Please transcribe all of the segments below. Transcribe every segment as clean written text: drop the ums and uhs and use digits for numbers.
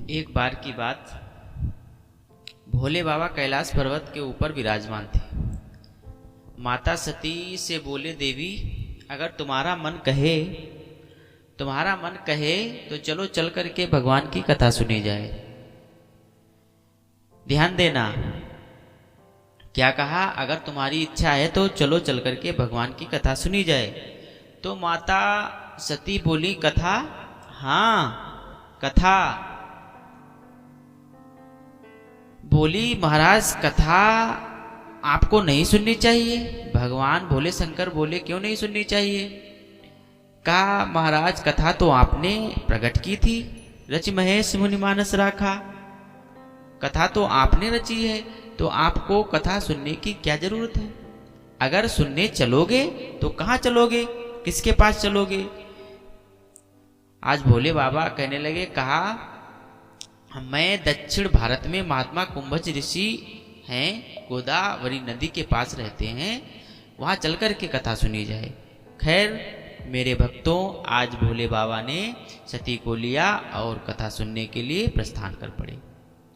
एक बार की बात, भोले बाबा कैलाश पर्वत के ऊपर विराजमान थे। माता सती से बोले, देवी अगर तुम्हारा मन कहे तो चलो चल करके भगवान की कथा सुनी जाए। ध्यान देना, क्या कहा? अगर तुम्हारी इच्छा है तो चलो चल करके भगवान की कथा सुनी जाए। तो माता सती बोली, कथा? हाँ कथा। बोली, महाराज कथा आपको नहीं सुननी चाहिए। भगवान भोले शंकर बोले, क्यों नहीं सुननी चाहिए? कहा, महाराज कथा तो आपने प्रकट की थी, रच महेश मुनि मानस राखा। कथा तो आपने रची है, तो आपको कथा सुनने की क्या जरूरत है? अगर सुनने चलोगे तो कहाँ चलोगे, किसके पास चलोगे? आज भोले बाबा कहने लगे, कहा मैं दक्षिण भारत में महात्मा कुंभज ऋषि हैं, गोदावरी नदी के पास रहते हैं, वहां चलकर के कथा सुनी जाए। खैर मेरे भक्तों, आज भोले बाबा ने सती को लिया और कथा सुनने के लिए प्रस्थान कर पड़े।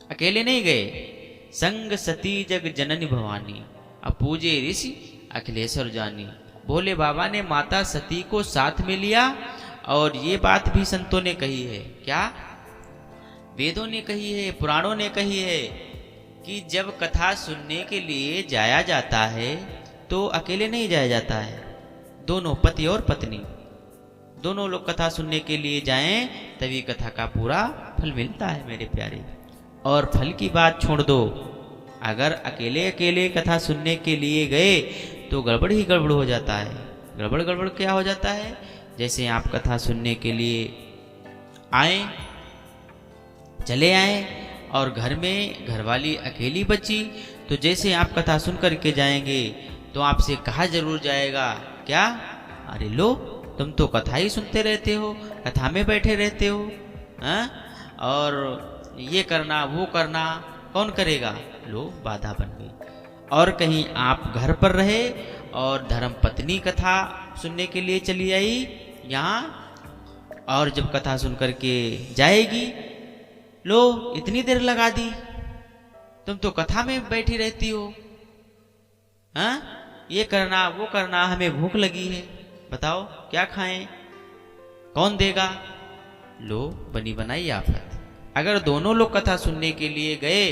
अकेले नहीं गए, संग सती जग जननी भवानी, अब पूजे ऋषि अखिलेश्वर जानी। भोले बाबा ने माता सती को साथ में लिया। और ये बात भी संतों ने कही है, क्या? वेदों ने कही है, पुराणों ने कही है कि जब कथा सुनने के लिए जाया जाता है तो अकेले नहीं जाया जाता है, दोनों पति और पत्नी दोनों लोग कथा सुनने के लिए जाएं, तभी कथा का पूरा फल मिलता है मेरे प्यारे। और फल की बात छोड़ दो, अगर अकेले अकेले कथा सुनने के लिए गए तो गड़बड़ ही गड़बड़ हो जाता है। गड़बड़ क्या हो जाता है? जैसे आप कथा सुनने के लिए चले आए और घर में घरवाली अकेली बची, तो जैसे आप कथा सुन करके जाएंगे तो आपसे कहा जरूर जाएगा, क्या? अरे लो, तुम तो कथा ही सुनते रहते हो, कथा में बैठे रहते हो, हाँ? और ये करना वो करना कौन करेगा? लो, बाधा बन गई। और कहीं आप घर पर रहे और धर्म पत्नी कथा सुनने के लिए चली आई यहाँ, और जब कथा सुन करके जाएगी, लो इतनी देर लगा दी, तुम तो कथा में बैठी रहती हो, हाँ? ये करना वो करना, हमें भूख लगी है, बताओ क्या खाएं, कौन देगा? लो, बनी बनाई आफत। अगर दोनों लोग कथा सुनने के लिए गए,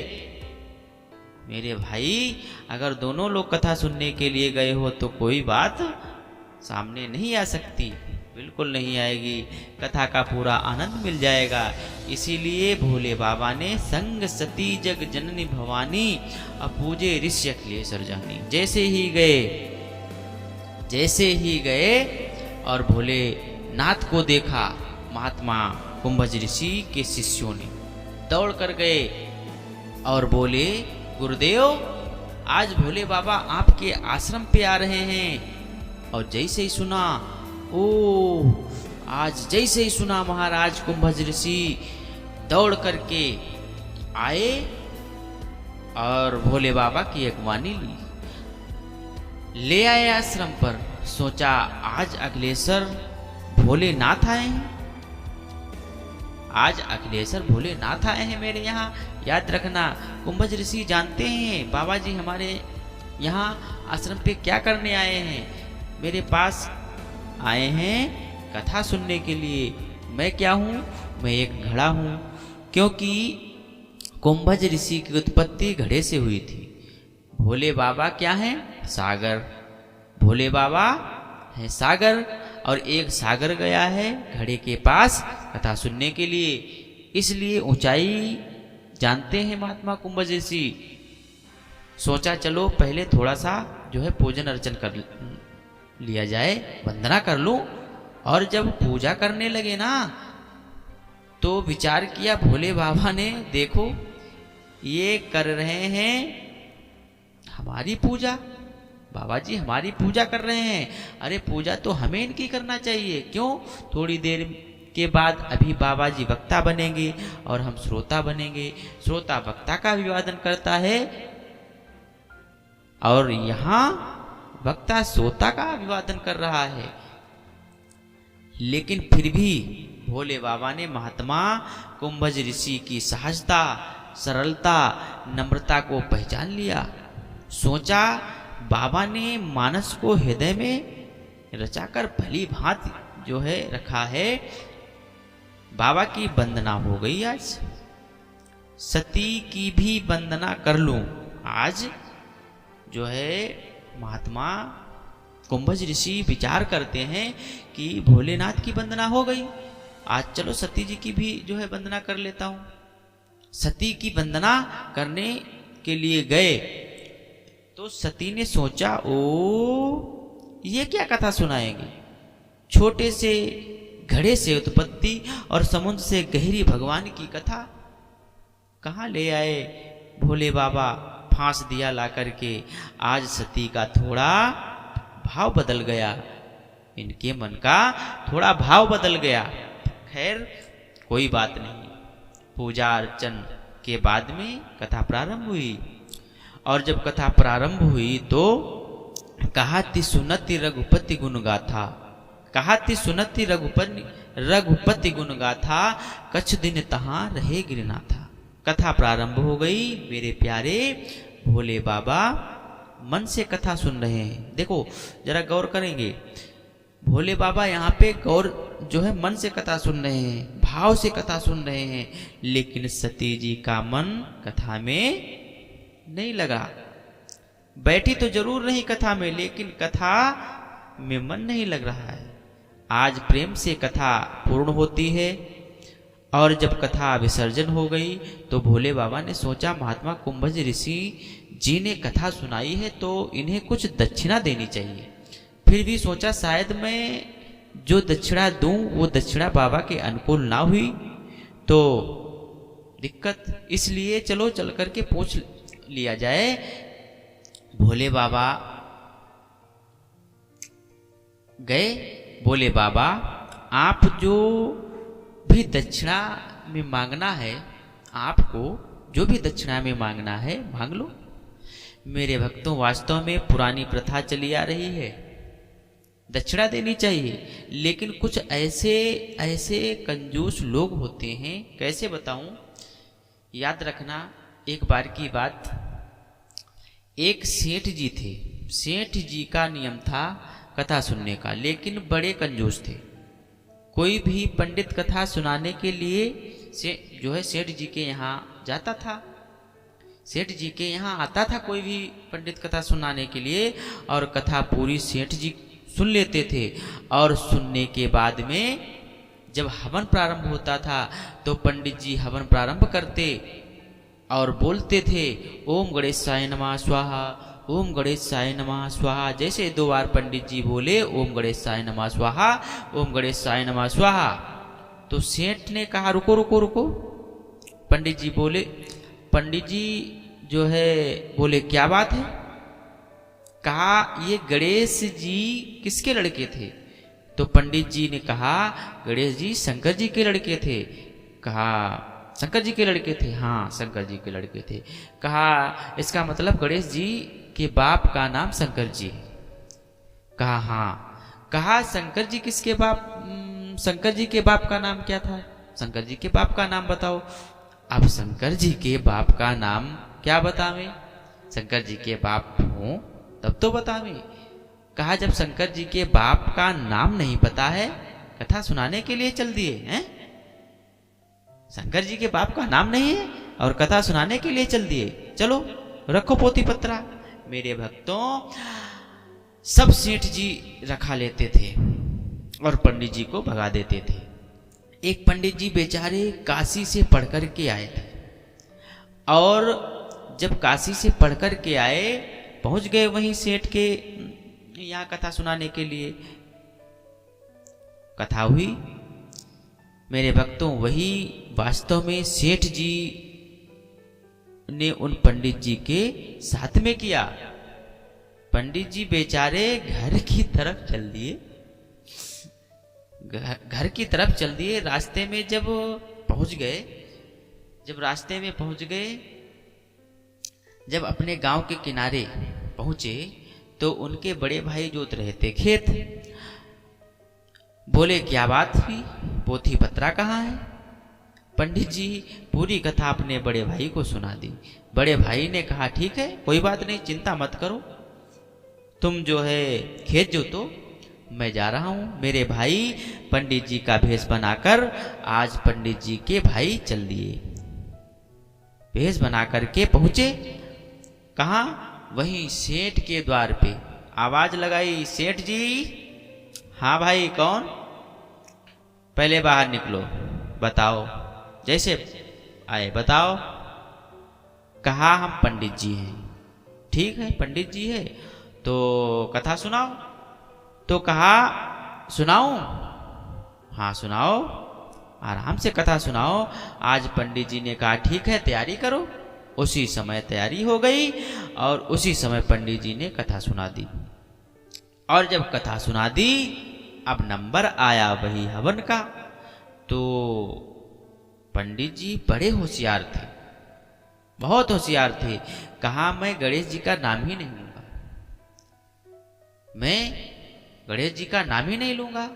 मेरे भाई, अगर दोनों लोग कथा सुनने के लिए गए हो तो कोई बात सामने नहीं आ सकती, बिल्कुल नहीं आएगी। कथा का पूरा आनंद मिल जाएगा। इसीलिए भोले बाबा ने संग सती जग जननी भवानी, अपूजे ऋषि अखिलेश्वर जानी। जैसे ही गए और भोले नाथ को देखा, महात्मा कुंभज ऋषि के शिष्यों ने दौड़ कर गए और बोले, गुरुदेव आज भोले बाबा आपके आश्रम पे आ रहे हैं। और जैसे ही सुना, आज जैसे ही सुना, महाराज कुंभज ऋषि दौड़ करके आए और भोले बाबा की अगवानी ले आए आश्रम पर। सोचा आज अखिलेश्वर भोलेनाथ आए हैं, आज अखिलेश्वर भोलेनाथ आए हैं मेरे यहाँ। याद रखना, कुंभज ऋषि जानते हैं बाबा जी हमारे यहाँ आश्रम पे क्या करने आए हैं। मेरे पास आए हैं कथा सुनने के लिए। मैं क्या हूँ? मैं एक घड़ा हूँ, क्योंकि कुंभज ऋषि की उत्पत्ति घड़े से हुई थी। भोले बाबा क्या हैं? सागर। भोले बाबा हैं सागर, और एक सागर गया है घड़े के पास कथा सुनने के लिए। इसलिए ऊंचाई जानते हैं महात्मा कुंभज ऋषि। सोचा चलो पहले थोड़ा सा जो है पूजन अर्चन कर लिया जाए, वंदना कर लूं। और जब पूजा करने लगे ना, तो विचार किया भोले बाबा ने, देखो ये कर रहे हैं हमारी पूजा, बाबा जी हमारी पूजा कर रहे हैं। अरे पूजा तो हमें इनकी करना चाहिए, क्यों? थोड़ी देर के बाद अभी बाबा जी वक्ता बनेंगे और हम श्रोता बनेंगे। श्रोता वक्ता का अभिवादन करता है और यहाँ वक्ता श्रोता का अभिवादन कर रहा है। लेकिन फिर भी भोले बाबा ने महात्मा कुंभज ऋषि की सहजता, सरलता, नम्रता को पहचान लिया। सोचा बाबा ने मानस को हृदय में रचाकर भली भांति जो है रखा है। बाबा की वंदना हो गई आज, सती की भी वंदना कर लूं। आज जो है महात्मा कुंभज ऋषि विचार करते हैं कि भोलेनाथ की वंदना हो गई, आज चलो सती जी की भी जो है वंदना कर लेता हूं। सती की वंदना करने के लिए गए तो सती ने सोचा, ओ ये क्या कथा सुनाएंगे। छोटे से घड़े से उत्पत्ति और समुद्र से गहरी भगवान की कथा कहाँ ले आए भोले बाबा, फांस दिया ला करके। आज सती का थोड़ा भाव बदल गया, इनके मन का थोड़ा भाव बदल गया। खैर कोई बात नहीं, पूजा अर्चन के बाद में कथा प्रारंभ हुई। और जब कथा प्रारंभ हुई तो कहा ति सुनति रघुपति गुण गाथा, कहा ति सुनति रघुपति गुण गाथा, कछ दिन तहां रहे गिरनाथा। कथा प्रारंभ हो गई। मेरे प्यारे भोले बाबा मन से कथा सुन रहे हैं। देखो जरा गौर करेंगे, भोले बाबा यहाँ पे गौर जो है मन से कथा सुन रहे हैं, भाव से कथा सुन रहे हैं, लेकिन सती जी का मन कथा में नहीं लगा। बैठी तो जरूर रही कथा में, लेकिन कथा में मन नहीं लग रहा है। आज प्रेम से कथा पूर्ण होती है और जब कथा विसर्जन हो गई तो भोले बाबा ने सोचा महात्मा कुंभज ऋषि जी ने कथा सुनाई है तो इन्हें कुछ दक्षिणा देनी चाहिए। फिर भी सोचा शायद मैं जो दक्षिणा दूं वो दक्षिणा बाबा के अनुकूल ना हुई तो दिक्कत, इसलिए चलो चल करके पूछ लिया जाए। भोले बाबा गए। बोले बाबा आप जो भी दक्षिणा में मांगना है, आपको जो भी दक्षिणा में मांगना है मांग लो। मेरे भक्तों वास्तव में पुरानी प्रथा चली आ रही है, दक्षिणा देनी चाहिए, लेकिन कुछ ऐसे कंजूस लोग होते हैं, कैसे बताऊं। याद रखना एक बार की बात, एक सेठ जी थे। सेठ जी का नियम था कथा सुनने का, लेकिन बड़े कंजूस थे। कोई भी पंडित कथा सुनाने के लिए से जो है सेठ जी के यहाँ जाता था, सेठ जी के यहाँ आता था कोई भी पंडित कथा सुनाने के लिए, और कथा पूरी सेठ जी सुन लेते थे। और सुनने के बाद में जब हवन प्रारंभ होता था तो पंडित जी हवन प्रारंभ करते और बोलते थे ओम गणेशाय नमः स्वाहा, ओम गणेशाय नमः स्वाहा। जैसे 2 बार पंडित जी बोले ओम गणेशाय नमः स्वाहा, ओम गणेशाय नमः स्वाहा, तो सेठ ने कहा रुको रुको रुको। पंडित जी बोले, पंडित जी जो है बोले क्या बात है। कहा ये गणेश जी किसके लड़के थे। तो पंडित जी ने कहा गणेश जी शंकर जी के लड़के थे। कहा शंकर जी के लड़के थे, हाँ शंकर जी के लड़के थे। कहा इसका मतलब गणेश जी के बाप का नाम शंकर जी है। कहा हाँ। कहा शंकर जी किसके बाप, शंकर जी के बाप का नाम क्या था, शंकर जी के बाप का नाम बताओ। अब शंकर जी के बाप का नाम क्या बतावे, शंकर जी के बाप हो तब तो बतावे। कहा जब शंकर जी के बाप का नाम नहीं पता है, कथा सुनाने के लिए चल दिए हैं। शंकर जी के बाप का नाम नहीं है और कथा सुनाने के लिए चल दिए, चलो रखो पोती पत्रा। मेरे भक्तों सब सेठ जी रखा लेते थे और पंडित जी को भगा देते थे। एक पंडित जी बेचारे काशी से पढ़ कर के आए थे, और जब काशी से पढ़ कर के आए पहुंच गए वहीं सेठ के यहाँ कथा सुनाने के लिए। कथा हुई। मेरे भक्तों वही वास्तव में सेठ जी ने उन पंडित जी के साथ में किया। पंडित जी बेचारे घर की तरफ चल दिए, घर की तरफ चल दिए। रास्ते में जब पहुंच गए, जब रास्ते में पहुंच गए, जब अपने गांव के किनारे पहुंचे तो उनके बड़े भाई जोत रहे थे खेत। बोले क्या बात हुई, पोथी पत्रा कहाँ है? पंडित जी पूरी कथा अपने बड़े भाई को सुना दी। बड़े भाई ने कहा ठीक है, कोई बात नहीं, चिंता मत करो, तुम जो है खेत जोतो, मैं जा रहा हूं। मेरे भाई पंडित जी का भेष बनाकर आज पंडित जी के भाई चल दिए, भेष बना करके पहुंचे कहाँ? वहीं सेठ के द्वार पे। आवाज लगाई, सेठ जी। हाँ भाई, कौन? पहले बाहर निकलो, बताओ, जैसे आए बताओ। कहा हम पंडित जी हैं। ठीक है, पंडित जी है तो कथा सुनाओ। तो कहा सुनाऊं? हाँ सुनाओ, आराम से कथा सुनाओ। आज पंडित जी ने कहा ठीक है, तैयारी करो। उसी समय तैयारी हो गई और उसी समय पंडित जी ने कथा सुना दी। और जब कथा सुना दी, अब नंबर आया वही हवन का। तो पंडित जी बड़े होशियार थे, बहुत होशियार थे। कहा मैं गणेश जी का नाम ही नहीं लूंगा, मैं गणेश जी का नाम ही नहीं लूंगा,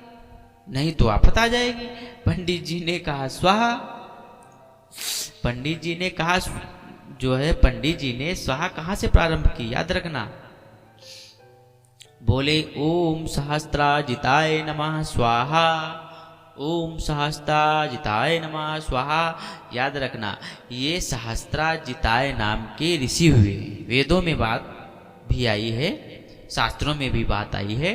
नहीं तो आफत आ जाएगी। पंडित जी ने कहा स्वाहा। पंडित जी ने कहा जो है, पंडित जी ने स्वाहा कहां से प्रारंभ की, याद रखना। बोले ओम सहस्त्राजिताय नमः स्वाहा, ओम सहस्त्राजिताय नमः स्वाहा। याद रखना, ये सहस्त्राजिताय नाम के ऋषि हुए। वेदों में बात भी आई है, शास्त्रों में भी बात आई है।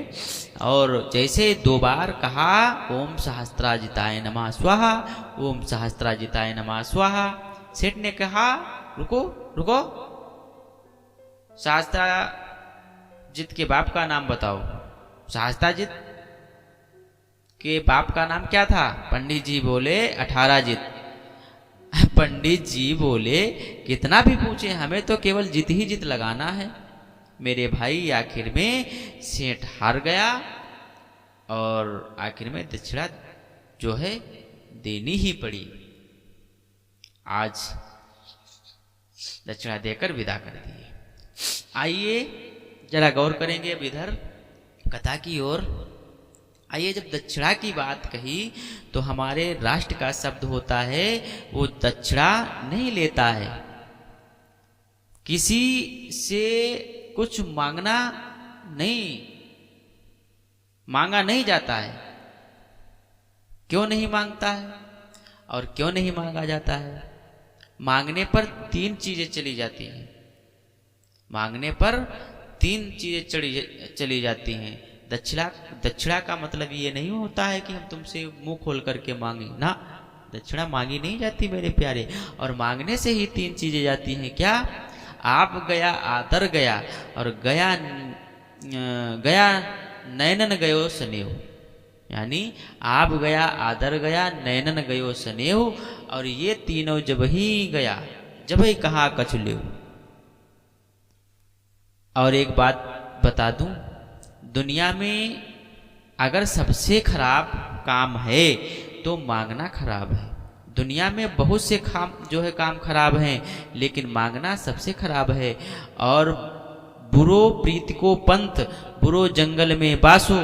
और जैसे 2 बार कहा ओम सहस्त्राजिताय नमः स्वाहा, ओम सहस्त्राजिताय नमः स्वाहा, सेठ ने कहा रुको रुको, सहस्त्राजित के बाप का नाम बताओ। सहस्त्राजित के बाप का नाम क्या था? पंडित जी बोले 18 जित। पंडित जी बोले कितना भी पूछे, हमें तो केवल जित ही जित लगाना है। मेरे भाई आखिर में सेठ हार गया और आखिर में दक्षिणा जो है देनी ही पड़ी। आज दक्षिणा देकर विदा कर दिए। आइए जरा गौर करेंगे अब इधर कथा की ओर। आइए, जब दक्षिणा की बात कही तो हमारे राष्ट्र का शब्द होता है, वो दक्षिणा नहीं लेता है। किसी से कुछ मांगा नहीं जाता है। क्यों नहीं मांगता है और क्यों नहीं मांगा जाता है? मांगने पर 3 चीजें चली जाती हैं। मांगने पर 3 चीजें चली जाती हैं। दक्षिणा का मतलब ये नहीं होता है कि हम तुमसे मुंह खोल करके मांगे ना, दक्षिणा मांगी नहीं जाती मेरे प्यारे। और मांगने से ही 3 चीजें जाती हैं। क्या? आप गया, आदर गया, और गया नयनन गयो स्नेह। यानी आप गया, आदर गया, नयनन गयो स्नेह। और ये तीनों जब ही गया, जब ही कहा कछु ले। और एक बात बता दूं, दुनिया में अगर सबसे खराब काम है तो मांगना खराब है। दुनिया में बहुत से काम खराब हैं, लेकिन मांगना सबसे खराब है। और बुरो प्रीति को पंथ, बुरो जंगल में बासो,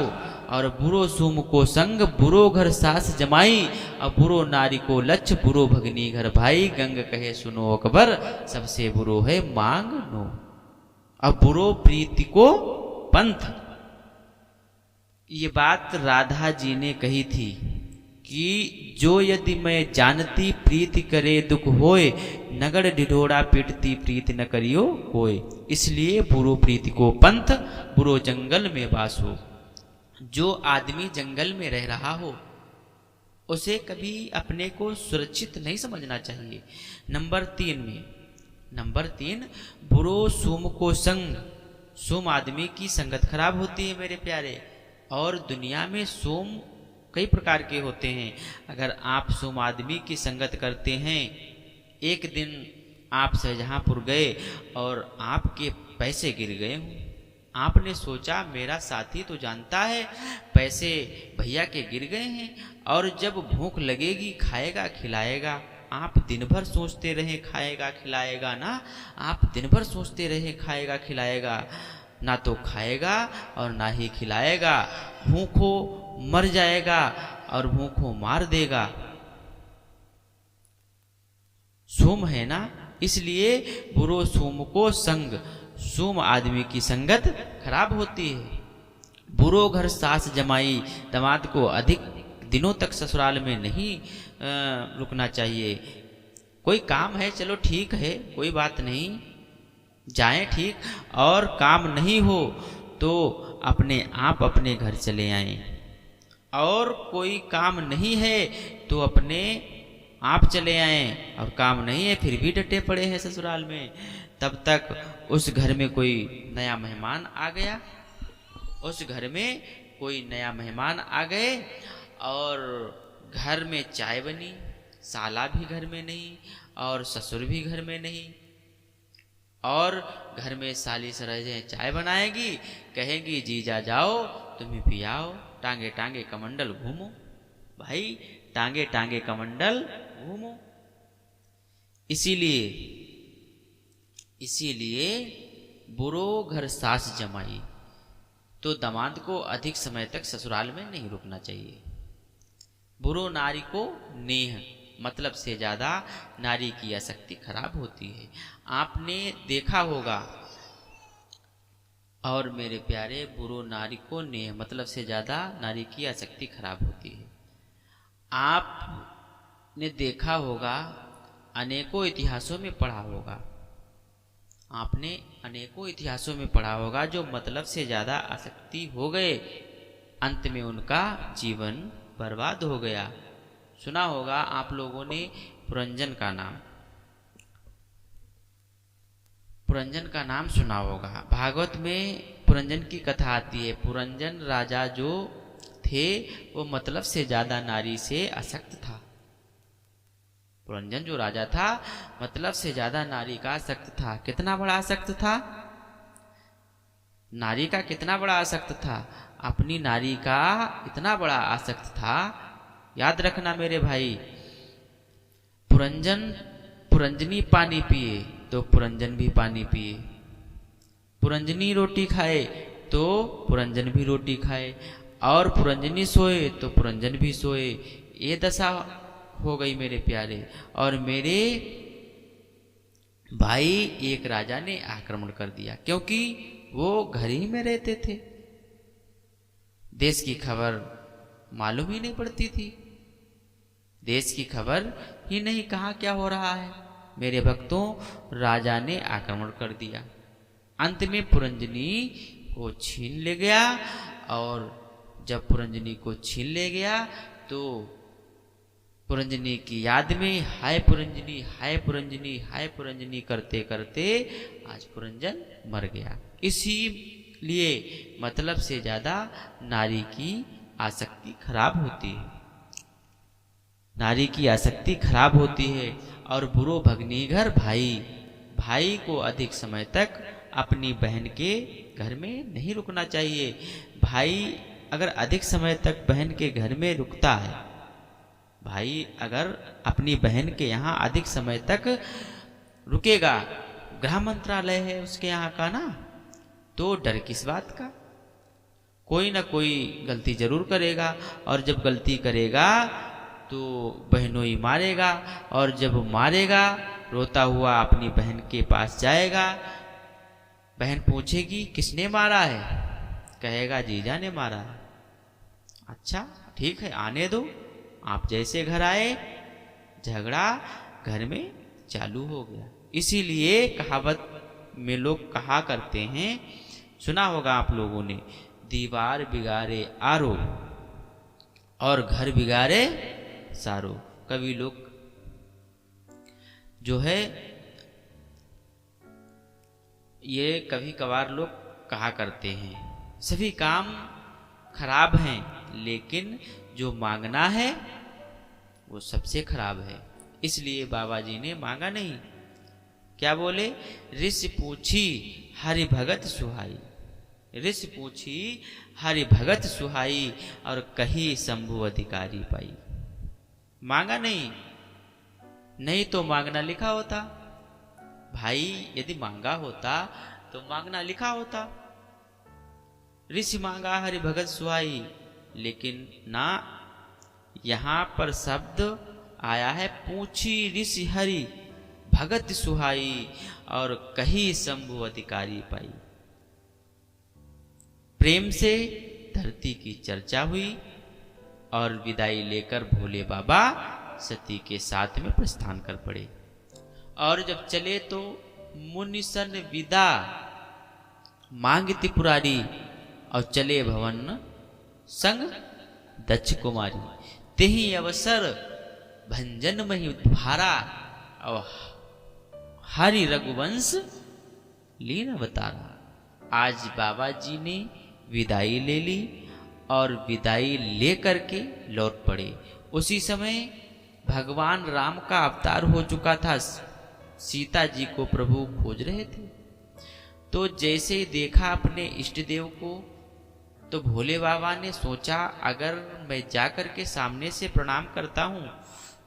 और बुरो सुम को संग, बुरो घर सास जमाई, और बुरो नारी को लक्ष्य, बुरो भगनी घर भाई। गंग कहे सुनो अकबर, सबसे बुरो है मांग नो। अब बुरो प्रीति को पंथ, ये बात राधा जी ने कही थी कि जो यदि मैं जानती प्रीति करे दुख होए, नगड़ ढिढोरा पीटती प्रीति न करियो कोय। इसलिए बुरो प्रीति को पंथ, बुरो जंगल में वास हो। जो आदमी जंगल में रह रहा हो उसे कभी अपने को सुरक्षित नहीं समझना चाहिए। नंबर 3 बुरो सुम को संग। सुम आदमी की संगत खराब होती है मेरे प्यारे। और दुनिया में सोम कई प्रकार के होते हैं। अगर आप सोम आदमी की संगत करते हैं, एक दिन आप शाहजहांपुर गए और आपके पैसे गिर गए हों, आपने सोचा मेरा साथी तो जानता है पैसे भैया के गिर गए हैं, और जब भूख लगेगी खाएगा खिलाएगा। आप दिन भर सोचते रहे खाएगा खिलाएगा ना, आप दिन भर सोचते रहे खाएगा खिलाएगा, ना तो खाएगा और ना ही खिलाएगा। मर जाएगा और भूखों मार देगा। सोम है ना, इसलिए बुरो सोम को संग, सोम आदमी की संगत खराब होती है। बुरो घर सास जमाई, दामाद को अधिक दिनों तक ससुराल में नहीं रुकना चाहिए। कोई काम है चलो ठीक है, कोई बात नहीं, जाएं ठीक, और काम नहीं हो तो अपने आप अपने घर चले आएं। और कोई काम नहीं है तो अपने आप चले आएं, और काम नहीं है फिर भी डटे पड़े हैं ससुराल में, तब तक उस घर में कोई नया मेहमान आ गया, उस घर में कोई नया मेहमान आ गए और घर में चाय बनी, साला भी घर में नहीं और ससुर भी घर में नहीं, और घर में साली सरहजें चाय बनाएगी, कहेंगी जीजा जाओ तुम्हें पियाओ, टांगे टांगे कमंडल घूमो। भाई टांगे टांगे कमंडल घूमो। इसीलिए बुरो घर सास जमाई, तो दामाद को अधिक समय तक ससुराल में नहीं रुकना चाहिए। बुरो नारी को नेह, मतलब से ज्यादा नारी की आसक्ति खराब होती है। आपने देखा होगा, और मेरे प्यारे, बुरो नारी को नेह मतलब से ज्यादा नारी की आसक्ति खराब होती है। आपने देखा होगा, अनेकों इतिहासों में पढ़ा होगा, आपने अनेकों इतिहासों में पढ़ा होगा, जो मतलब से ज्यादा आसक्ति हो गए, अंत में उनका जीवन बर्बाद हो गया। सुना होगा आप लोगों ने पुरंजन का नाम, पुरंजन का नाम सुना होगा। भागवत में पुरंजन की कथा आती है। पुरंजन राजा जो थे वो मतलब से ज्यादा नारी से आसक्त था। पुरंजन जो राजा था मतलब से ज्यादा नारी का आसक्त था। कितना बड़ा आसक्त था? नारी का कितना बड़ा आसक्त था? अपनी नारी का इतना बड़ा आसक्त था। याद रखना मेरे भाई, पुरंजनी पानी पिए तो पुरंजन भी पानी पिए, पुरंजनी रोटी खाए तो पुरंजन भी रोटी खाए, और पुरंजनी सोए तो पुरंजन भी सोए। ये दशा हो गई मेरे प्यारे। और मेरे भाई, एक राजा ने आक्रमण कर दिया, क्योंकि वो घर ही में रहते थे, देश की खबर मालूम ही नहीं पड़ती थी, देश की खबर ही नहीं कहाँ क्या हो रहा है। मेरे भक्तों, राजा ने आक्रमण कर दिया, अंत में पुरंजनी को छीन ले गया। और जब पुरंजनी को छीन ले गया तो पुरंजनी की याद में हाय पुरंजनी, हाय पुरंजनी, हाय पुरंजनी करते करते आज पुरंजन मर गया। इसीलिए मतलब से ज्यादा नारी की आसक्ति खराब होती है, नारी की आसक्ति खराब होती है। और बुरो भगनीघर भाई, भाई को अधिक समय तक अपनी बहन के घर में नहीं रुकना चाहिए। भाई अगर अधिक समय तक बहन के घर में रुकता है, भाई अगर अपनी बहन के यहाँ अधिक समय तक रुकेगा, गृह मंत्रालय है उसके यहाँ का ना, तो डर किस बात का? कोई ना कोई गलती जरूर करेगा, और जब गलती करेगा तो बहनोई मारेगा, और जब मारेगा रोता हुआ अपनी बहन के पास जाएगा। बहन पूछेगी किसने मारा है? कहेगा जीजा ने मारा है। अच्छा ठीक है, आने दो। आप जैसे घर आए, झगड़ा घर में चालू हो गया। इसीलिए कहावत में लोग कहा करते हैं, सुना होगा आप लोगों ने, दीवार बिगाड़े आरो और घर बिगाड़े सारो। कवि लोग जो है ये कभी कभार लोग कहा करते हैं, सभी काम खराब हैं, लेकिन जो मांगना है वो सबसे खराब है। इसलिए बाबा जी ने मांगा नहीं। क्या बोले? ऋषि पूछी हरि भगत सुहाई, ऋषि पूछी हरि भगत सुहाई, और कही शंभु अधिकारी पाई। मांगा नहीं, नहीं तो मांगना लिखा होता। भाई यदि मांगा होता तो मांगना लिखा होता। ऋषि मांगा हरि भगत सुहाई, लेकिन ना, यहाँ पर शब्द आया है पूछी ऋषि हरि भगत सुहाई और कही शंभु अधिकारी पाई। प्रेम से धरती की चर्चा हुई और विदाई लेकर भोले बाबा सती के साथ में प्रस्थान कर पड़े। और जब चले तो मुनिसन विदा मांगती पुरारी और चले भवन संग दक्ष कुमारी। तेहि अवसर भंजन मही भारा और हरि रघुवंश लीन अवतारा। आज बाबा जी ने विदाई ले ली और विदाई ले करके लौट पड़े। उसी समय भगवान राम का अवतार हो चुका था। सीता जी को प्रभु खोज रहे थे। तो जैसे देखा अपने इष्ट देव को, तो भोले बाबा ने सोचा अगर मैं जाकर के सामने से प्रणाम करता हूं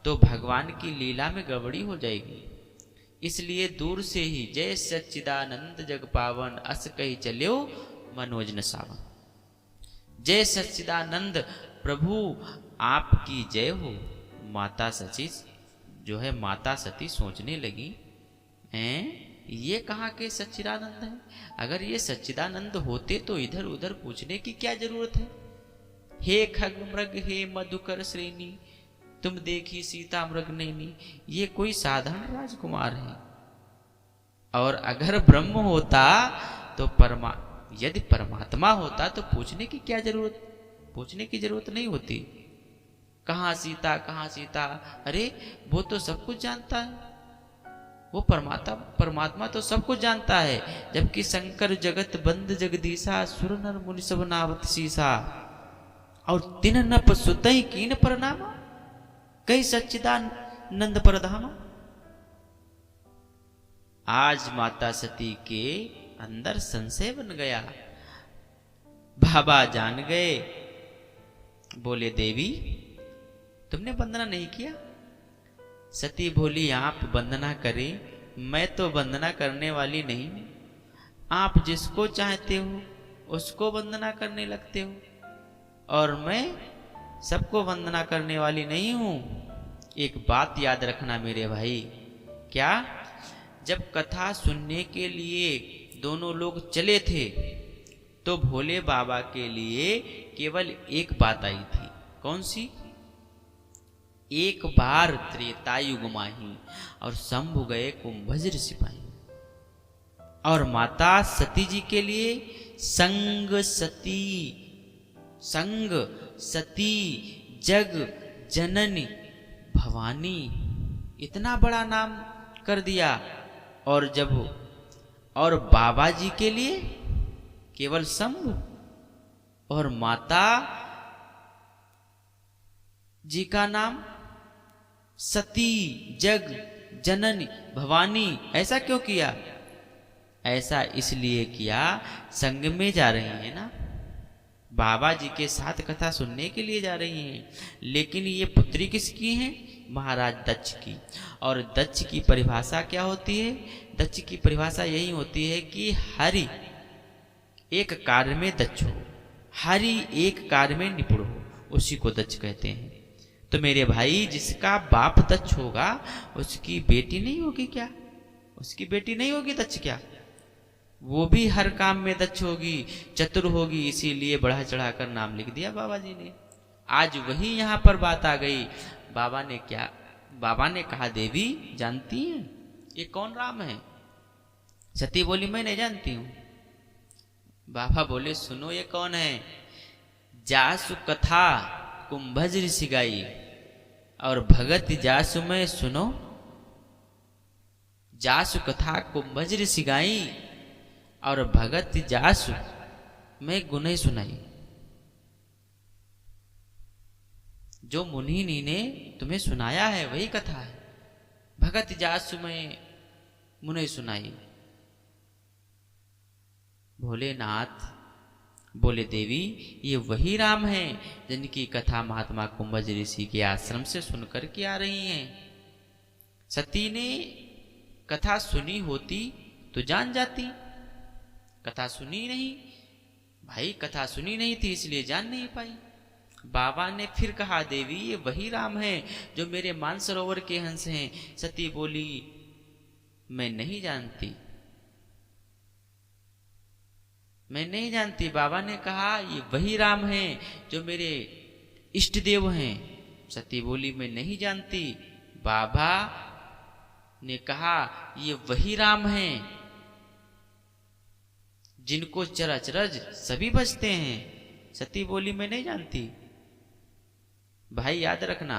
तो भगवान की लीला में गड़बड़ी हो जाएगी। इसलिए दूर से ही जय सच्चिदानंद जग पावन अस कही चल्यो मनोज न सावन। जय सच्चिदानंद प्रभु आपकी जय हो। माता सची जो है माता सती सोचने लगी, हैं ये कहाँ के सच्चिदानंद है? अगर ये सच्चिदानंद होते तो इधर उधर पूछने की क्या जरूरत है? हे खग मृग हे मधुकर श्रेणी तुम देखी सीता मृग नैनी। ये कोई साधारण राजकुमार है। और अगर ब्रह्म होता तो यदि परमात्मा होता तो पूछने की क्या जरूरत? पूछने की जरूरत नहीं होती। कहाँ सीता कहाँ सीता, अरे वो तो सब कुछ जानता है। वो परमात्मा तो सब कुछ जानता है। जबकि शंकर जगत बंद जगदीशा सुर नर मुनि सब नावत सीसा और तिन नप सुतई कीन परनामा कई सच्चिदानंद परधामा। आज माता सती के अंदर संशय बन गया। बाबा जान गए, बोले देवी तुमने वंदना नहीं किया? सती बोली आप वंदना करें, मैं तो वंदना करने वाली नहीं हूं। आप जिसको चाहते हो उसको वंदना करने लगते हो और मैं सबको वंदना करने वाली नहीं हूं। एक बात याद रखना मेरे भाई। क्या? जब कथा सुनने के लिए दोनों लोग चले थे तो भोले बाबा के लिए केवल एक बात आई थी। कौन सी? एक बार त्रेतायुग माही और शंभु गए कुंभज सिपाही। और माता सती जी के लिए संग सती जग जननी भवानी, इतना बड़ा नाम कर दिया। और बाबा जी के लिए केवल शंभु और माता जी का नाम सती जग जननी भवानी। ऐसा क्यों किया? ऐसा इसलिए किया, संग में जा रही है ना, बाबा जी के साथ कथा सुनने के लिए जा रही हैं। लेकिन ये पुत्री किसकी है? महाराज दक्ष की। और दक्ष की परिभाषा क्या होती है? दक्ष की परिभाषा यही होती है कि हरि एक कार्य में दक्ष हो, हरि एक कार्य में निपुण हो, उसी को दक्ष कहते हैं। तो मेरे भाई जिसका बाप दक्ष होगा उसकी बेटी नहीं होगी क्या? उसकी बेटी नहीं होगी दक्ष क्या? वो भी हर काम में दक्ष होगी, चतुर होगी। इसीलिए बढ़ा चढ़ा कर नाम लिख दिया बाबा जी ने। आज वही यहाँ पर बात आ गई। बाबा ने कहा देवी जानती हैं ये कौन राम है? सती बोली मैं नहीं जानती हूं। बाबा बोले सुनो ये कौन है? जासु कथा कुंभज ऋषि गाई और भगत जासु में सुनो। जासु कथा कुंभज ऋषि गाई और भगत जासु में गुने सुनाई। जो मुनि ने तुम्हें सुनाया है वही कथा है। भगत जासु में मुने सुनाई। भोलेनाथ बोले देवी ये वही राम है जिनकी कथा महात्मा कुंभज ऋषि के आश्रम से सुनकर के आ रही हैं। सती ने कथा सुनी होती तो जान जाती, कथा सुनी नहीं भाई, कथा सुनी नहीं थी इसलिए जान नहीं पाई। बाबा ने फिर कहा, देवी ये वही राम है जो मेरे मानसरोवर के हंस हैं। सती बोली, मैं नहीं जानती, मैं नहीं जानती। बाबा ने कहा, ये वही राम है जो मेरे इष्ट देव हैं। सती बोली, मैं नहीं जानती। बाबा ने कहा, ये वही राम हैं जिनको चरचरज सभी भजते हैं। सती बोली, मैं नहीं जानती। भाई याद रखना,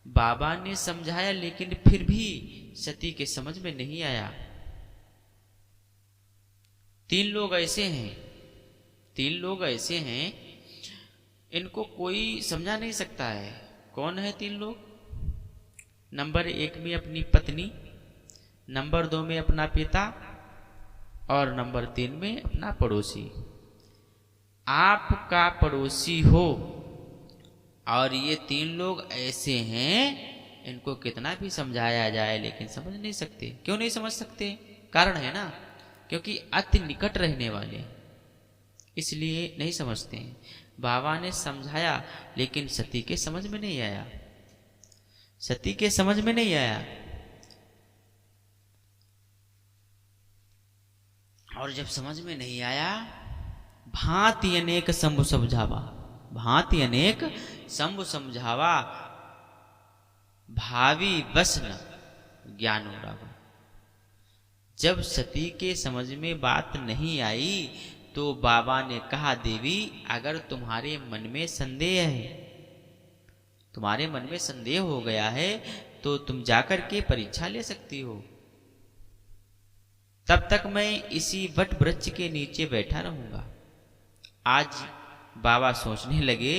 बाबा ने समझाया लेकिन फिर भी सती के समझ में नहीं आया। 3 लोग ऐसे हैं, 3 लोग ऐसे हैं, इनको कोई समझा नहीं सकता है। कौन है 3 लोग? नंबर 1 में अपनी पत्नी, नंबर 2 में अपना पिता, और नंबर 3 में अपना पड़ोसी। आपका पड़ोसी हो और ये 3 लोग ऐसे हैं, इनको कितना भी समझाया जाए लेकिन समझ नहीं सकते। क्यों नहीं समझ सकते? कारण है ना, क्योंकि अति निकट रहने वाले, इसलिए नहीं समझते हैं। बाबा ने समझाया लेकिन सती के समझ में नहीं आया, सती के समझ में नहीं आया। और जब समझ में नहीं आया, भांति अनेक शंभु समझावा, भांति अनेक शंभु समझावा, भावी वसन ज्ञान रावण। जब सती के समझ में बात नहीं आई तो बाबा ने कहा, देवी अगर तुम्हारे मन में संदेह है, तुम्हारे मन में संदेह हो गया है तो तुम जाकर के परीक्षा ले सकती हो। तब तक मैं इसी वट वृक्ष के नीचे बैठा रहूंगा। आज बाबा सोचने लगे,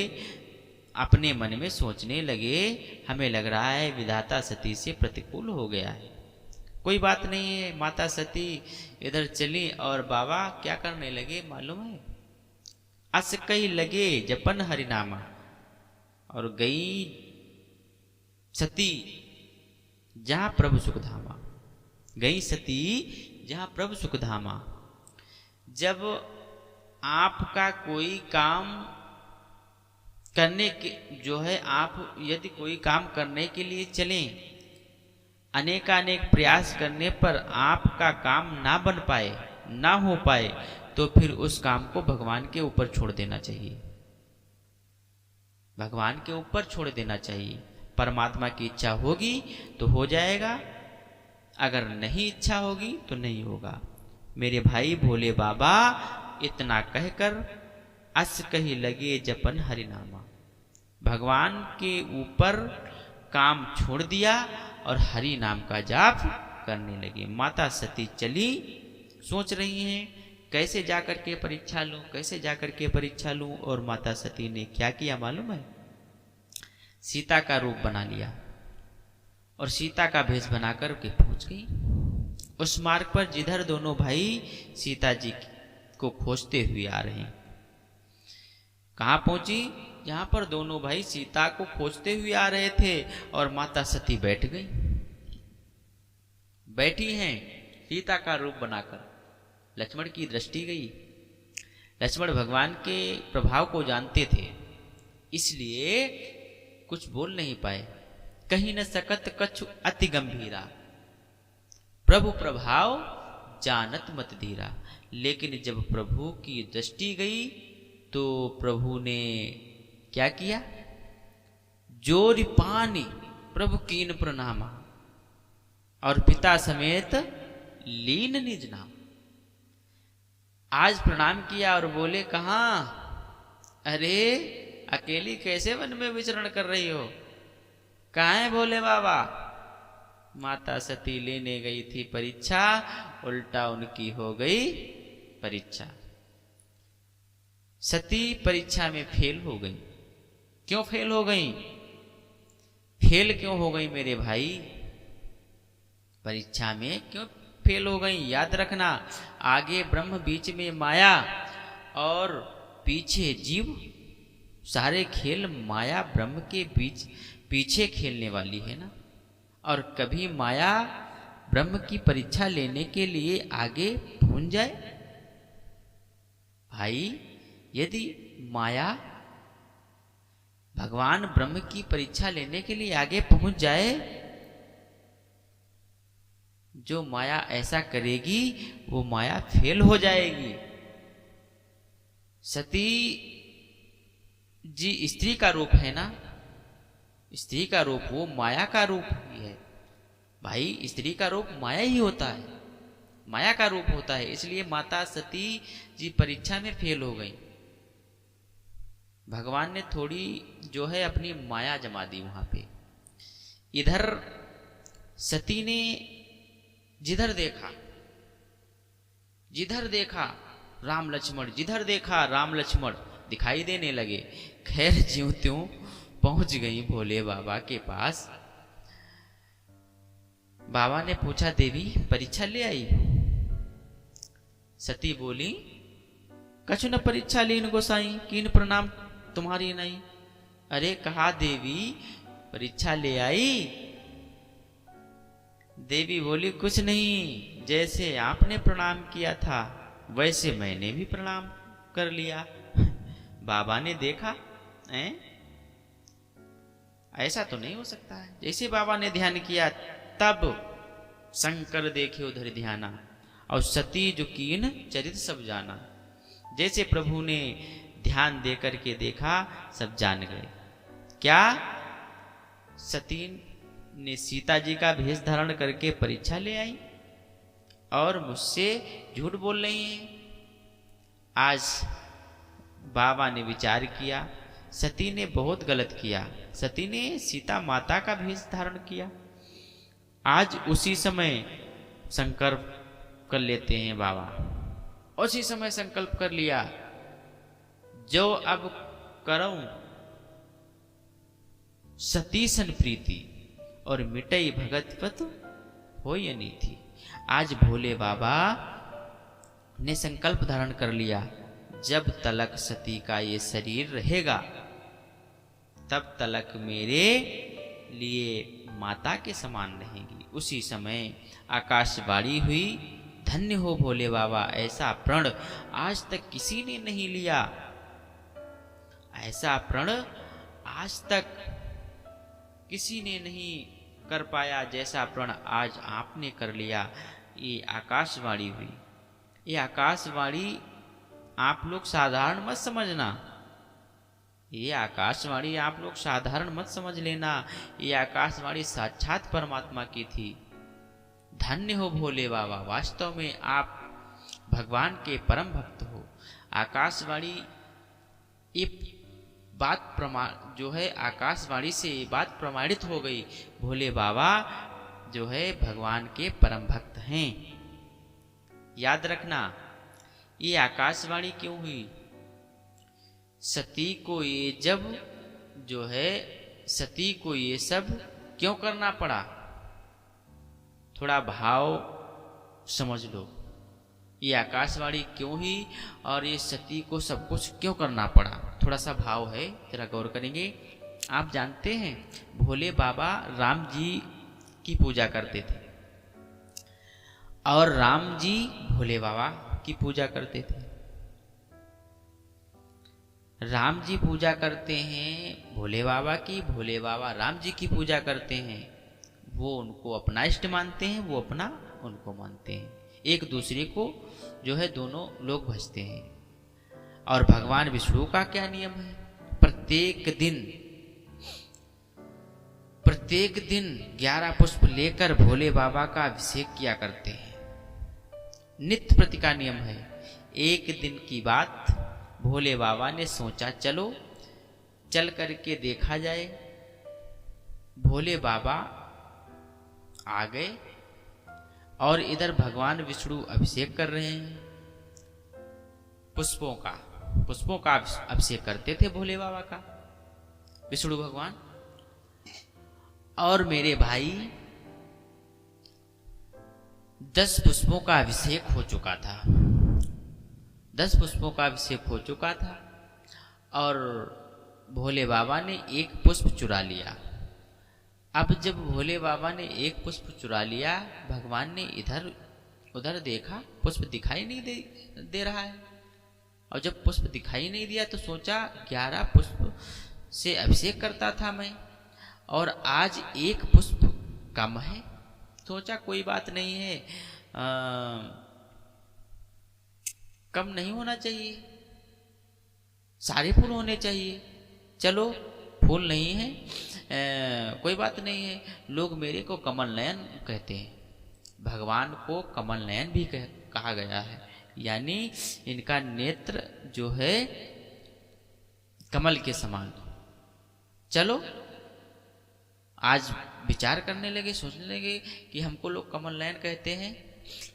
अपने मन में सोचने लगे, हमें लग रहा है विधाता सती से प्रतिकूल हो गया है। कोई बात नहीं है। माता सती इधर चली और बाबा क्या करने लगे मालूम है? अस कई लगे जपन हरिनामा, और गई सती जहां प्रभु सुखधामा, गई सती जहां प्रभु सुखधामा। जब आपका कोई काम करने के जो है, आप यदि कोई काम करने के लिए चलें, अनेकानेक प्रयास करने पर आपका काम ना बन पाए, ना हो पाए, तो फिर उस काम को भगवान के ऊपर छोड़ देना चाहिए, भगवान के ऊपर छोड़ देना चाहिए। परमात्मा की इच्छा होगी तो हो जाएगा, अगर नहीं इच्छा होगी तो नहीं होगा। मेरे भाई भोले बाबा इतना कहकर अस कही लगे जपन हरिनामा, भगवान के ऊपर काम छोड़ दिया और हरि नाम का जाप करने लगे। माता सती चली, सोच रही हैं कैसे जाकर के परीक्षा लूं, कैसे जाकर के परीक्षा लूं। और माता सती ने क्या किया मालूम है? सीता का रूप बना लिया और सीता का भेष बनाकर के पहुंच गई उस मार्ग पर जिधर दोनों भाई सीता जी को खोजते हुए आ रहे हैं। कहां पहुंची? जहां पर दोनों भाई सीता को खोजते हुए आ रहे थे और माता सती बैठ गई, बैठी हैं सीता का रूप बनाकर। लक्ष्मण की दृष्टि गई। लक्ष्मण भगवान के प्रभाव को जानते थे, इसलिए कुछ बोल नहीं पाए। कहीं न सकत कछु अति गंभीरा, प्रभु प्रभाव जानत मत धीरा। लेकिन जब प्रभु की दृष्टि गई तो प्रभु ने क्या किया? जोरी पानी प्रभु कीन प्रणामा, और पिता समेत लीन निज नाम। आज प्रणाम किया और बोले, कहाँ? अरे अकेली कैसे वन में विचरण कर रही हो? कहाँ है भोले बाबा? माता सती लेने गई थी परीक्षा, उल्टा उनकी हो गई परीक्षा। सती परीक्षा में फेल हो गई। क्यों फेल हो गई? फेल क्यों हो गई मेरे भाई? परीक्षा में क्यों फेल हो गई? याद रखना, आगे ब्रह्म, बीच में माया और पीछे जीव। सारे खेल माया ब्रह्म के बीच पीछे खेलने वाली है ना। और कभी माया ब्रह्म की परीक्षा लेने के लिए आगे पहुंच जाए। भाई, यदि माया भगवान ब्रह्म की परीक्षा लेने के लिए आगे पहुंच जाए, जो माया ऐसा करेगी वो माया फेल हो जाएगी। सती जी स्त्री का रूप है ना, स्त्री का रूप वो माया का रूप ही है भाई। स्त्री का रूप माया ही होता है, माया का रूप होता है। इसलिए माता सती जी परीक्षा में फेल हो गई। भगवान ने थोड़ी जो है अपनी माया जमा दी वहां पे। इधर सती ने जिधर देखा राम लक्ष्मण, जिधर देखा राम लक्ष्मण दिखाई देने लगे। खैर ज्यों त्यों पहुंच गई भोले बाबा के पास। बाबा ने पूछा, देवी परीक्षा ले आई? सती बोली, कछु न परीक्षा लीन गोसाई, कीन प्रणाम तुम्हारी नहीं। अरे कहा देवी परीक्षा ले आई? देवी बोली, कुछ नहीं, जैसे आपने प्रणाम किया था वैसे मैंने भी प्रणाम कर लिया। बाबा ने देखा, ऐसा तो नहीं हो सकता है। जैसे बाबा ने ध्यान किया तब शंकर देखे उधर ध्याना, और सती जो कीन चरित सब जाना। जैसे प्रभु ने ध्यान दे करके देखा, सब जान गए। क्या? सती ने सीता जी का भेष धारण करके परीक्षा ले आई और मुझसे झूठ बोल रही हैं। आज बाबा ने विचार किया, सती ने बहुत गलत किया। सती ने सीता माता का भेष धारण किया। आज उसी समय संकल्प कर लेते हैं बाबा। उसी समय संकल्प कर लिया, जो अब करूं सती सन प्रीति और मिटई भगत पत होय नीति। आज भोले बाबा ने संकल्प धारण कर लिया, जब तलक सती का ये शरीर रहेगा तब तलक मेरे लिए माता के समान रहेगी। उसी समय आकाशवाणी हुई, धन्य हो भोले बाबा, ऐसा प्रण आज तक किसी ने नहीं लिया। ऐसा प्रण आज तक किसी ने नहीं कर पाया जैसा प्रण आज आपने कर लिया। ये आकाशवाणी हुई। ये आकाशवाणी आप लोग साधारण मत समझना, ये आकाशवाणी आप लोग साधारण मत समझ लेना। ये आकाशवाणी साक्षात परमात्मा की थी। धन्य हो भोले बाबा, वास्तव में आप भगवान के परम भक्त हो। आकाशवाणी ये बात जो है आकाशवाणी से ये बात प्रमाणित हो गई, भोले बाबा जो है भगवान के परम भक्त हैं। याद रखना, ये आकाशवाणी क्यों हुई? सती को ये जब जो है सती को ये सब क्यों करना पड़ा? थोड़ा भाव समझ लो। ये आकाशवाणी क्यों हुई और ये सती को सब कुछ क्यों करना पड़ा? थोड़ा सा भाव है, जरा गौर करेंगे। आप जानते हैं भोले बाबा राम जी की पूजा करते थे और राम जी भोले बाबा की पूजा करते थे। राम जी पूजा करते हैं भोले बाबा की, भोले बाबा राम जी की पूजा करते हैं। वो उनको अपना इष्ट मानते हैं, वो अपना उनको मानते हैं। एक दूसरे को जो है दोनों लोग भजते हैं। और भगवान विष्णु का क्या नियम है? प्रत्येक दिन 11 पुष्प लेकर भोले बाबा का अभिषेक किया करते हैं। नित्य प्रति का नियम है। एक दिन की बात, भोले बाबा ने सोचा चलो चल करके देखा जाए। भोले बाबा आ गए और इधर भगवान विष्णु अभिषेक कर रहे हैं। पुष्पों का अभिषेक करते थे भोले बाबा का विष्णु भगवान। और मेरे भाई 10 पुष्पों का अभिषेक हो चुका था। 10 पुष्पों का अभिषेक हो चुका था और भोले बाबा ने एक पुष्प चुरा लिया। अब जब भोले बाबा ने एक पुष्प चुरा लिया, भगवान ने इधर उधर देखा, पुष्प दिखाई नहीं दे रहा है। और जब पुष्प दिखाई नहीं दिया तो सोचा 11 पुष्प से अभिषेक करता था मैं, और आज एक पुष्प कम है। सोचा कोई बात नहीं है, कम नहीं होना चाहिए, सारे फूल होने चाहिए। चलो फूल नहीं है, कोई बात नहीं है। लोग मेरे को कमल नयन कहते हैं, भगवान को कमल नयन भी कहा गया है, यानी इनका नेत्र जो है कमल के समान। चलो आज विचार करने लगे, सोचने लगे कि हमको लोग कमल नयन कहते हैं,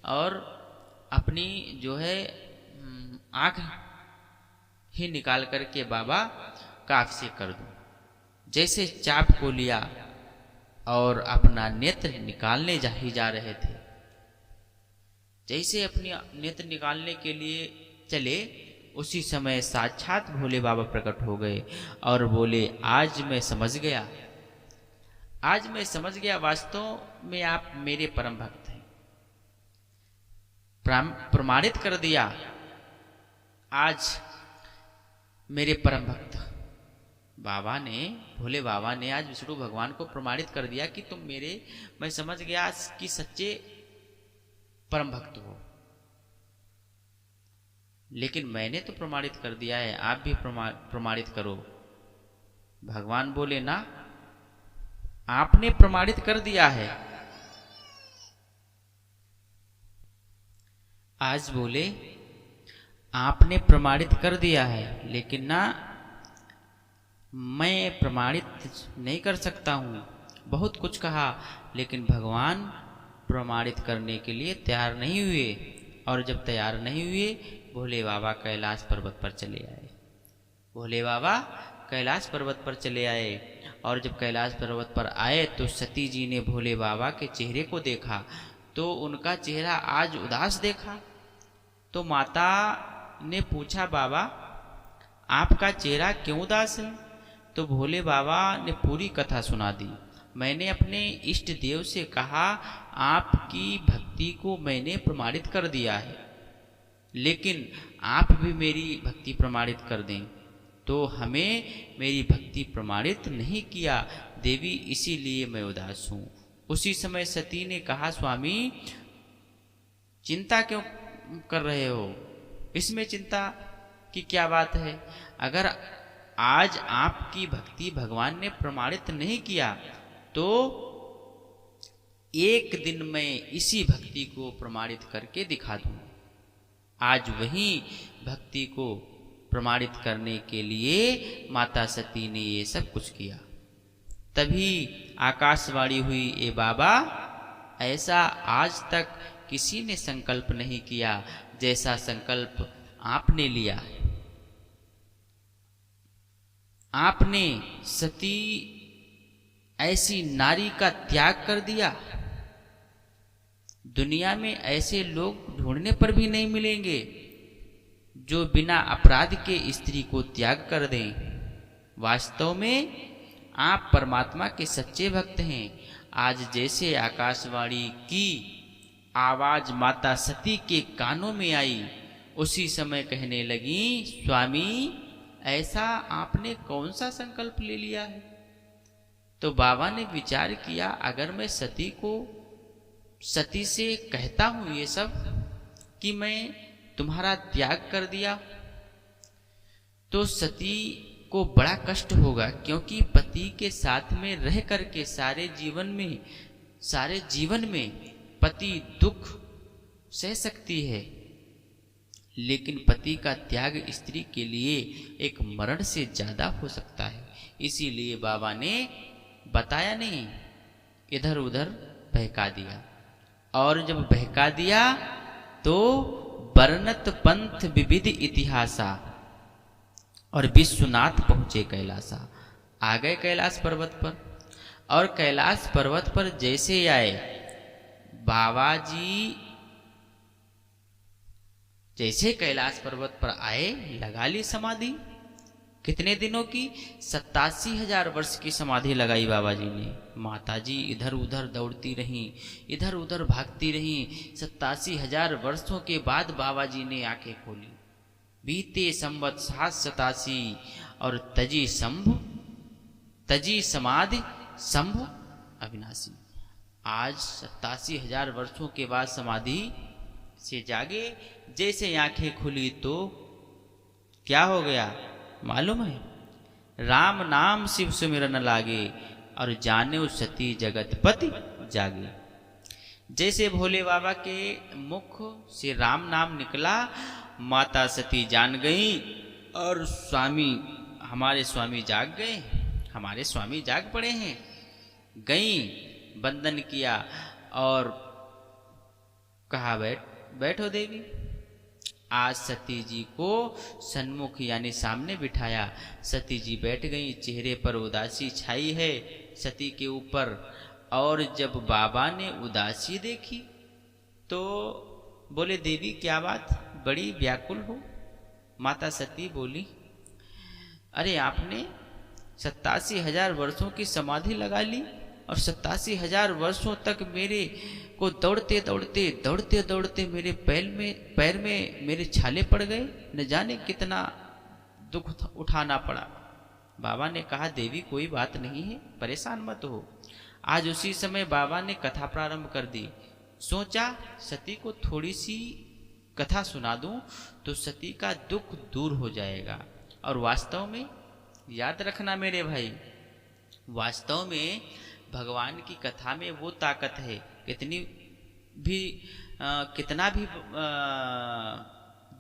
और अपनी जो है आंख ही निकाल करके बाबा का अभिषेक कर दूं। जैसे चाप को लिया और अपना नेत्र निकालने जा रहे थे, जैसे अपनी नेत्र निकालने के लिए चले, उसी समय साक्षात भोले बाबा प्रकट हो गए और बोले, आज मैं समझ गया, आज मैं समझ गया, वास्तव में आप मेरे परम भक्त हैं। प्रमाणित कर दिया आज मेरे परम भक्त बाबा ने, भोले बाबा ने आज विष्णु भगवान को प्रमाणित कर दिया कि तुम मेरे, मैं समझ गया कि सच्चे परम भक्त हो। लेकिन मैंने तो प्रमाणित कर दिया है, आप भी प्रमाणित करो। भगवान बोले, ना, आपने प्रमाणित कर दिया है। आज बोले आपने प्रमाणित कर दिया है, लेकिन ना, मैं प्रमाणित नहीं कर सकता हूं। बहुत कुछ कहा, लेकिन भगवान प्रमाणित करने के लिए तैयार नहीं हुए। और जब तैयार नहीं हुए, भोले बाबा कैलाश पर्वत पर चले आए। भोले बाबा कैलाश पर्वत पर चले आए, और जब कैलाश पर्वत पर आए तो सती जी ने भोले बाबा के चेहरे को देखा, तो उनका चेहरा आज उदास देखा। तो माता ने पूछा, बाबा आपका चेहरा क्यों उदास है? तो भोले बाबा ने पूरी कथा सुना दी। मैंने अपने इष्ट देव से कहा, आपकी भक्ति को मैंने प्रमाणित कर दिया है, लेकिन आप भी मेरी भक्ति प्रमाणित कर दें। तो हमें मेरी भक्ति प्रमाणित नहीं किया देवी, इसीलिए मैं उदास हूँ। उसी समय सती ने कहा, स्वामी चिंता क्यों कर रहे हो? इसमें चिंता की क्या बात है? अगर आज आपकी भक्ति भगवान ने प्रमाणित नहीं किया, तो एक दिन मैं इसी भक्ति को प्रमाणित करके दिखा दूं। आज वही भक्ति को प्रमाणित करने के लिए माता सती ने ये सब कुछ किया। तभी आकाशवाणी हुई, ए बाबा, ऐसा आज तक किसी ने संकल्प नहीं किया जैसा संकल्प आपने लिया। आपने सती ऐसी नारी का त्याग कर दिया। दुनिया में ऐसे लोग ढूंढने पर भी नहीं मिलेंगे जो बिना अपराध के स्त्री को त्याग कर दें। वास्तव में आप परमात्मा के सच्चे भक्त हैं। आज जैसे आकाशवाणी की आवाज माता सती के कानों में आई, उसी समय कहने लगी, स्वामी ऐसा आपने कौन सा संकल्प ले लिया है? तो बाबा ने विचार किया, अगर मैं सती से कहता हूं ये सब कि मैं तुम्हारा त्याग कर दिया, तो सती को बड़ा कष्ट होगा, क्योंकि पति के साथ में रह करके सारे जीवन में पति दुख सह सकती है, लेकिन पति का त्याग स्त्री के लिए एक मरण से ज्यादा हो सकता है। इसीलिए बाबा ने बताया नहीं, इधर उधर बहका दिया। और जब बहका दिया तो वर्णत पंथ विविध इतिहासा, और विश्वनाथ पहुंचे कैलासा। आ गए कैलाश पर्वत पर, और कैलाश पर्वत पर जैसे आए, बाबा जी जैसे कैलाश पर्वत पर आए, लगा ली समाधि। कितने दिनों की? 87,000 वर्ष की समाधि लगाई बाबा जी ने। माता जी इधर उधर दौड़ती रहीं, इधर उधर भागती रहीं। 87,000 वर्षों के बाद बाबा जी ने आंखें खोली। बीते संवत 787 और तजी शंभु तजी समाधि शंभु अविनाशी। आज 87,000 वर्षों के बाद समाधि से जागे, जैसे आंखें खुली तो क्या हो गया मालूम है? राम नाम शिव सुमिरन लागे, और जाने उस सती जगतपति जागे। जैसे भोले बाबा के मुख से राम नाम निकला, माता सती जान गई, और हमारे स्वामी जाग गए, हमारे स्वामी जाग पड़े हैं। गई, वंदन किया और कहा बैठो देवी। आज सती जी को सन्मुख यानी सामने बिठाया। सती जी बैठ गई, चेहरे पर उदासी छाई है सती के ऊपर। और जब बाबा ने उदासी देखी तो बोले, देवी क्या बात, बड़ी व्याकुल हो? माता सती बोली, अरे आपने 87,000 वर्षों की समाधि लगा ली, और 87,000 वर्षों तक मेरे को दौड़ते दौड़ते मेरे पैर में मेरे छाले पड़ गए, न जाने कितना दुख उठाना पड़ा। बाबा ने कहा, देवी कोई बात नहीं है, परेशान मत हो। आज उसी समय बाबा ने कथा प्रारंभ कर दी। सोचा सती को थोड़ी सी कथा सुना दूं तो सती का दुख दूर हो जाएगा। और वास्तव में याद रखना मेरे भाई, वास्तव में भगवान की कथा में वो ताकत है, कितना भी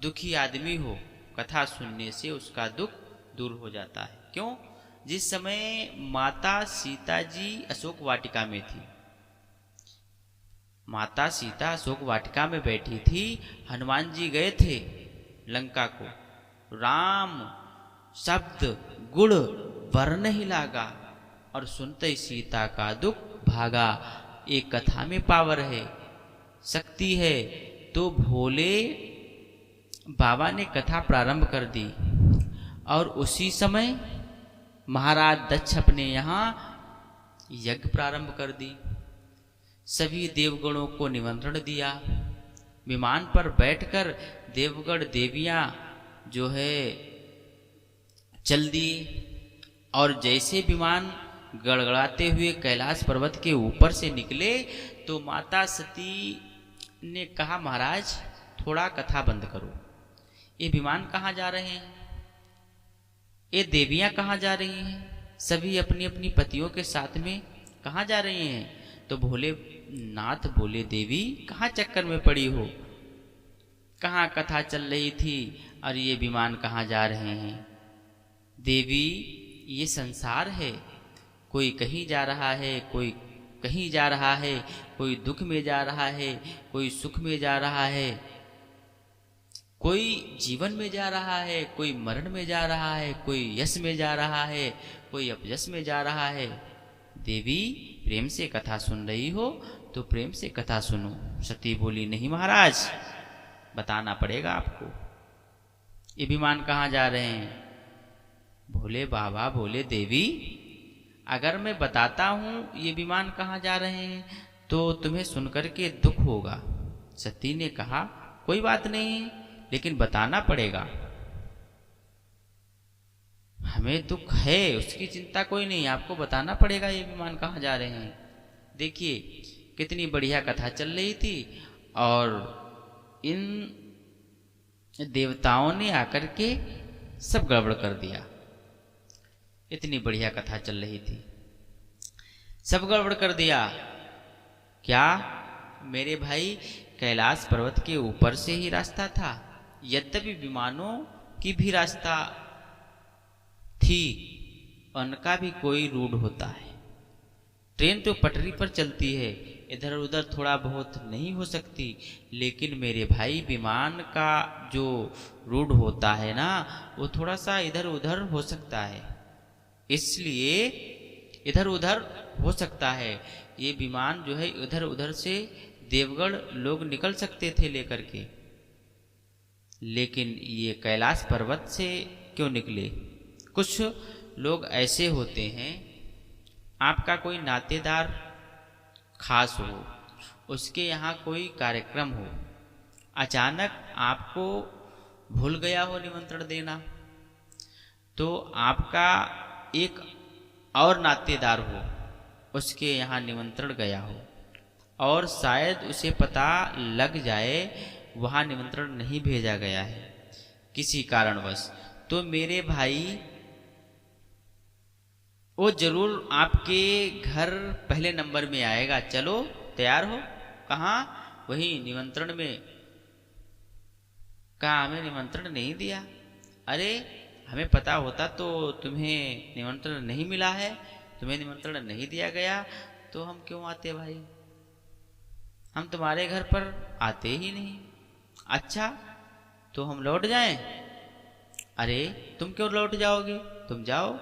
दुखी आदमी हो, कथा सुनने से उसका दुख दूर हो जाता है। क्यों? जिस समय माता सीता जी अशोक वाटिका में थी, माता सीता अशोक वाटिका में बैठी थी, हनुमान जी गए थे लंका को, राम शब्द गुण वर्ण ही लागा, और सुनते ही सीता का दुख भागा। एक कथा में पावर है, शक्ति है। तो भोले बाबा ने कथा प्रारंभ कर दी, और उसी समय महाराज दक्ष अपने यहाँ यज्ञ प्रारंभ कर दी। सभी देवगणों को निमंत्रण दिया। विमान पर बैठकर देवगण देवियां जो है चल दिए, और जैसे विमान गड़गड़ाते हुए कैलाश पर्वत के ऊपर से निकले तो माता सती ने कहा, महाराज थोड़ा कथा बंद करो। ये विमान कहाँ जा रहे हैं? ये देवियां कहाँ जा रही हैं? सभी अपनी अपनी पतियों के साथ में कहाँ जा रही हैं? तो भोलेनाथ बोले, देवी कहाँ चक्कर में पड़ी हो? कहाँ कथा चल रही थी और ये विमान कहाँ जा रहे हैं? देवी ये संसार है, कोई कहीं जा रहा है, कोई कहीं जा रहा है, कोई दुख में जा रहा है, कोई सुख में जा रहा है, कोई जीवन में जा रहा है, कोई मरण में जा रहा है, कोई यश में जा रहा है, कोई अपयश में जा रहा है। देवी प्रेम से कथा सुन रही हो तो प्रेम से कथा सुनो। सती बोली, नहीं महाराज, बताना पड़ेगा आपको, ये विमान कहाँ जा रहे हैं? भोले बाबा बोले, देवी अगर मैं बताता हूं ये विमान कहाँ जा रहे हैं तो तुम्हें सुनकर के दुख होगा। सती ने कहा, कोई बात नहीं, लेकिन बताना पड़ेगा। हमें दुख है, उसकी चिंता कोई नहीं, आपको बताना पड़ेगा ये विमान कहाँ जा रहे हैं। देखिए कितनी बढ़िया कथा चल रही थी, और इन देवताओं ने आकर के सब गड़बड़ कर दिया। इतनी बढ़िया कथा चल रही थी, सब गड़बड़ कर दिया। क्या मेरे भाई, कैलाश पर्वत के ऊपर से ही रास्ता था, यद्यपि विमानों की भी रास्ता थी, उनका भी कोई रूट होता है। ट्रेन तो पटरी पर चलती है, इधर उधर थोड़ा बहुत नहीं हो सकती, लेकिन मेरे भाई विमान का जो रूट होता है ना, वो थोड़ा सा इधर उधर हो सकता है, इसलिए इधर उधर हो सकता है। ये विमान जो है इधर उधर से देवगण लोग निकल सकते थे लेकर के, लेकिन ये कैलाश पर्वत से क्यों निकले? कुछ लोग ऐसे होते हैं, आपका कोई नातेदार खास हो, उसके यहाँ कोई कार्यक्रम हो, अचानक आपको भूल गया हो निमंत्रण देना, तो आपका एक और नातेदार हो उसके यहाँ निमंत्रण गया हो और शायद उसे पता लग जाए वहाँ निमंत्रण नहीं भेजा गया है किसी कारणवश, तो मेरे भाई वो जरूर आपके घर पहले नंबर में आएगा। चलो तैयार हो। कहाँ? वही निमंत्रण में। कहा हमें निमंत्रण नहीं दिया? अरे हमें पता होता तो तुम्हें निमंत्रण नहीं मिला है, तुम्हें निमंत्रण नहीं दिया गया तो हम क्यों आते भाई? हम तुम्हारे घर पर आते ही नहीं। अच्छा तो हम लौट जाएं? अरे तुम क्यों लौट जाओगे? तुम जाओ।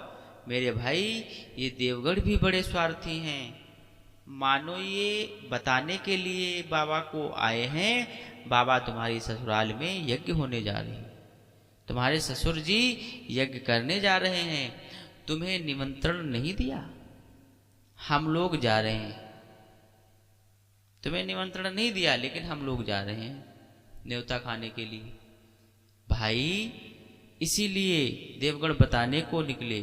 मेरे भाई ये देवगढ़ भी बड़े स्वार्थी हैं। मानो ये बताने के लिए बाबा को आए हैं बाबा तुम्हारी ससुराल में यज्ञ होने जा रहे हैं, तुम्हारे ससुर जी यज्ञ करने जा रहे हैं, तुम्हें निमंत्रण नहीं दिया, हम लोग जा रहे हैं। तुम्हें निमंत्रण नहीं दिया लेकिन हम लोग जा रहे हैं न्योता खाने के लिए। भाई इसीलिए देवगढ़ बताने को निकले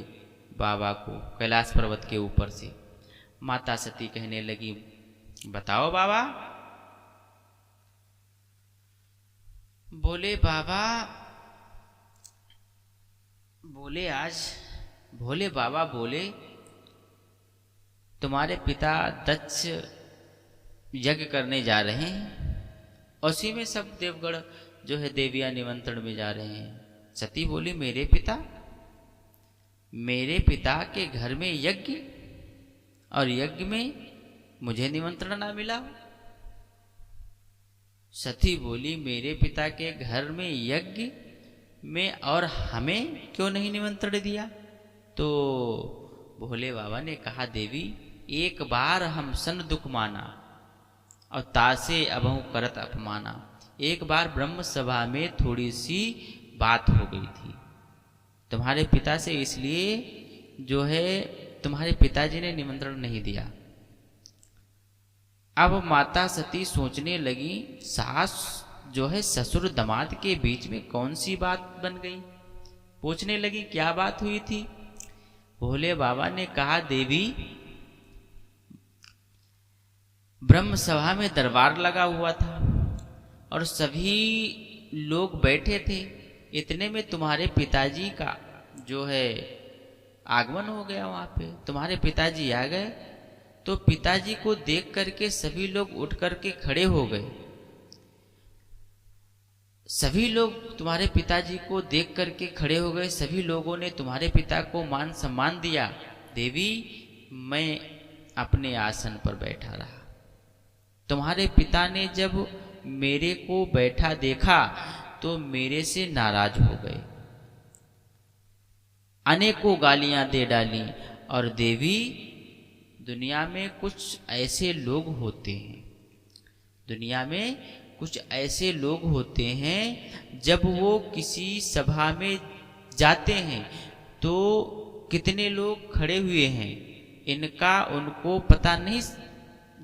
बाबा को कैलाश पर्वत के ऊपर से। माता सती कहने लगी, बताओ बाबा। बोले बाबा, बोले आज भोले बाबा बोले तुम्हारे पिता दक्ष यज्ञ करने जा रहे हैं, उसी में सब देवगढ़ जो है देवियां निमंत्रण में जा रहे हैं। सती बोली, मेरे पिता के घर में यज्ञ और यज्ञ में मुझे निमंत्रण ना मिला। सती बोली, मेरे पिता के घर में यज्ञ में और हमें क्यों नहीं निमंत्रण दिया? तो भोले बाबा ने कहा, देवी एक बार हम सन दुख माना और तासे अबहु करत अपमाना। एक बार ब्रह्म सभा में थोड़ी सी बात हो गई थी तुम्हारे पिता से, इसलिए जो है तुम्हारे पिताजी ने निमंत्रण नहीं दिया। अब माता सती सोचने लगी, सास जो है ससुर दामाद के बीच में कौन सी बात बन गई। पूछने लगी, क्या बात हुई थी? भोले बाबा ने कहा, देवी ब्रह्म सभा में दरबार लगा हुआ था और सभी लोग बैठे थे, इतने में तुम्हारे पिताजी का जो है आगमन हो गया। वहां पे तुम्हारे पिताजी आ गए तो पिताजी को देख करके सभी लोग उठ करके खड़े हो गए। सभी लोग तुम्हारे पिताजी को देख करके खड़े हो गए। सभी लोगों ने तुम्हारे पिता को मान सम्मान दिया। देवी मैं अपने आसन पर बैठा रहा। तुम्हारे पिता ने जब मेरे को बैठा देखा तो मेरे से नाराज हो गए, अनेकों गालियां दे डाली। और देवी दुनिया में कुछ ऐसे लोग होते हैं, दुनिया में कुछ ऐसे लोग होते हैं जब वो किसी सभा में जाते हैं तो कितने लोग खड़े हुए हैं इनका उनको पता नहीं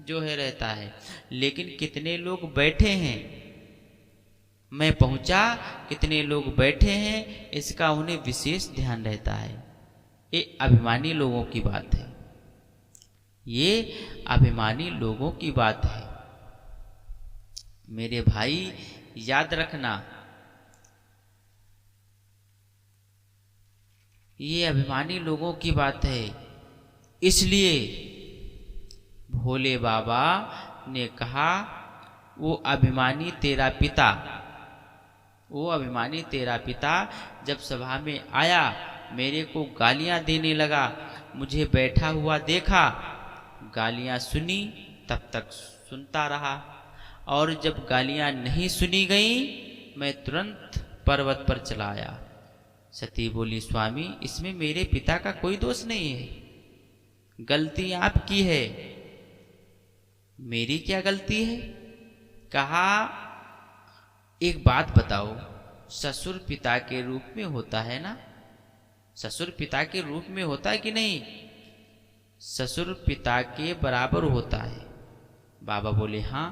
जो है रहता है, लेकिन कितने लोग बैठे हैं, मैं पहुंचा कितने लोग बैठे हैं इसका उन्हें विशेष ध्यान रहता है। ये अभिमानी लोगों की बात है, ये अभिमानी लोगों की बात है। मेरे भाई याद रखना, ये अभिमानी लोगों की बात है। इसलिए भोले बाबा ने कहा, वो अभिमानी तेरा पिता, वो अभिमानी तेरा पिता जब सभा में आया मेरे को गालियां देने लगा, मुझे बैठा हुआ देखा, गालियां सुनी, तब तक सुनता रहा और जब गालियां नहीं सुनी गई मैं तुरंत पर्वत पर चला आया। सती बोली, स्वामी इसमें मेरे पिता का कोई दोष नहीं है, गलती आपकी है। मेरी क्या गलती है? कहा, एक बात बताओ, ससुर पिता के रूप में होता है ना? ससुर पिता के रूप में होता है कि नहीं? ससुर पिता के बराबर होता है। बाबा बोले, हाँ।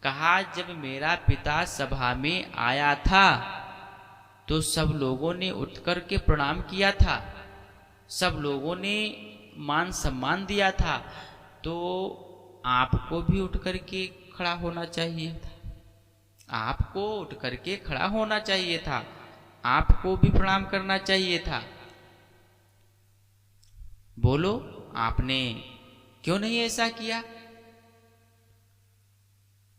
कहा, जब मेरा पिता सभा में आया था तो सब लोगों ने उठकर के प्रणाम किया था, सब लोगों ने मान सम्मान दिया था, तो आपको भी उठ करके खड़ा होना चाहिए था। आपको उठ करके खड़ा होना चाहिए था, आपको भी प्रणाम करना चाहिए था। बोलो, आपने क्यों नहीं ऐसा किया?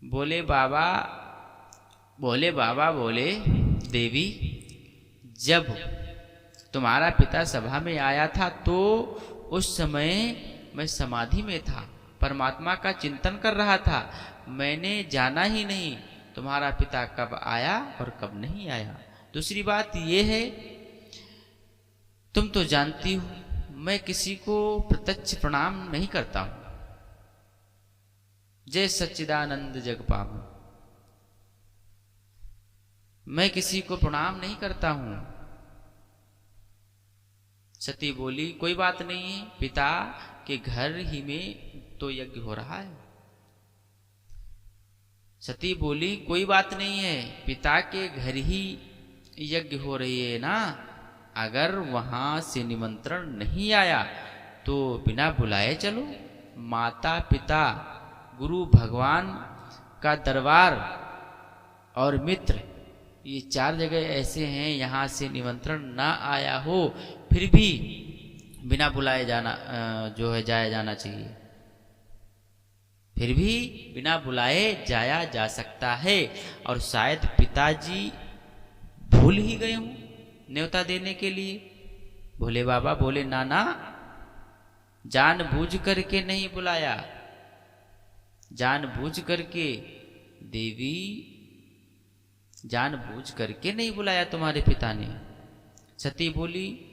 बोले बाबा बोले, देवी, जब तुम्हारा पिता सभा में आया था तो उस समय मैं समाधि में था, परमात्मा का चिंतन कर रहा था। मैंने जाना ही नहीं तुम्हारा पिता कब आया और कब नहीं आया। दूसरी बात यह है, तुम तो जानती हो मैं किसी को प्रत्यक्ष प्रणाम नहीं करता हूं। जय सच्चिदानंद जग पावन, मैं किसी को प्रणाम नहीं करता हूं। सती बोली, कोई बात नहीं है, पिता के घर ही में तो यज्ञ हो रहा है। सती बोली, कोई बात नहीं है, पिता के घर ही यज्ञ हो रही है ना, अगर वहां से निमंत्रण नहीं आया तो बिना बुलाए चलो। माता पिता, गुरु भगवान का दरबार और मित्र, ये 4 जगह ऐसे हैं यहां से निमंत्रण ना आया हो फिर भी बिना बुलाए जाना जो है जाया जाना चाहिए। फिर भी बिना बुलाए जाया जा सकता है। और शायद पिताजी भूल ही गए हूं न्योता देने के लिए। भोले बाबा बोले, नाना, जानबूझ करके नहीं बुलाया, जानबूझ करके, देवी, जानबूझ करके नहीं बुलाया तुम्हारे पिता ने। सती बोली,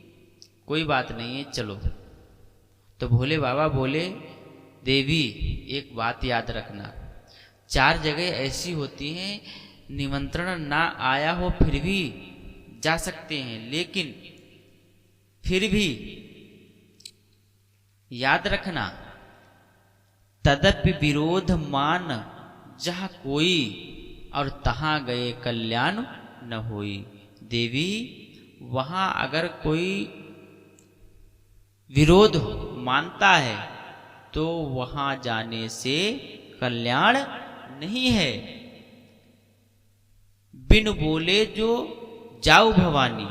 कोई बात नहीं है, चलो। तो भोले बाबा बोले, देवी, एक बात याद रखना, 4 जगह ऐसी होती हैं निमंत्रण ना आया हो फिर भी जा सकते हैं, लेकिन फिर भी याद रखना, तदपि विरोध मान जहां कोई, और तहां गए कल्याण न होई। देवी, वहां अगर कोई विरोध मानता है तो वहां जाने से कल्याण नहीं है। बिन बोले जो जाऊ भवानी,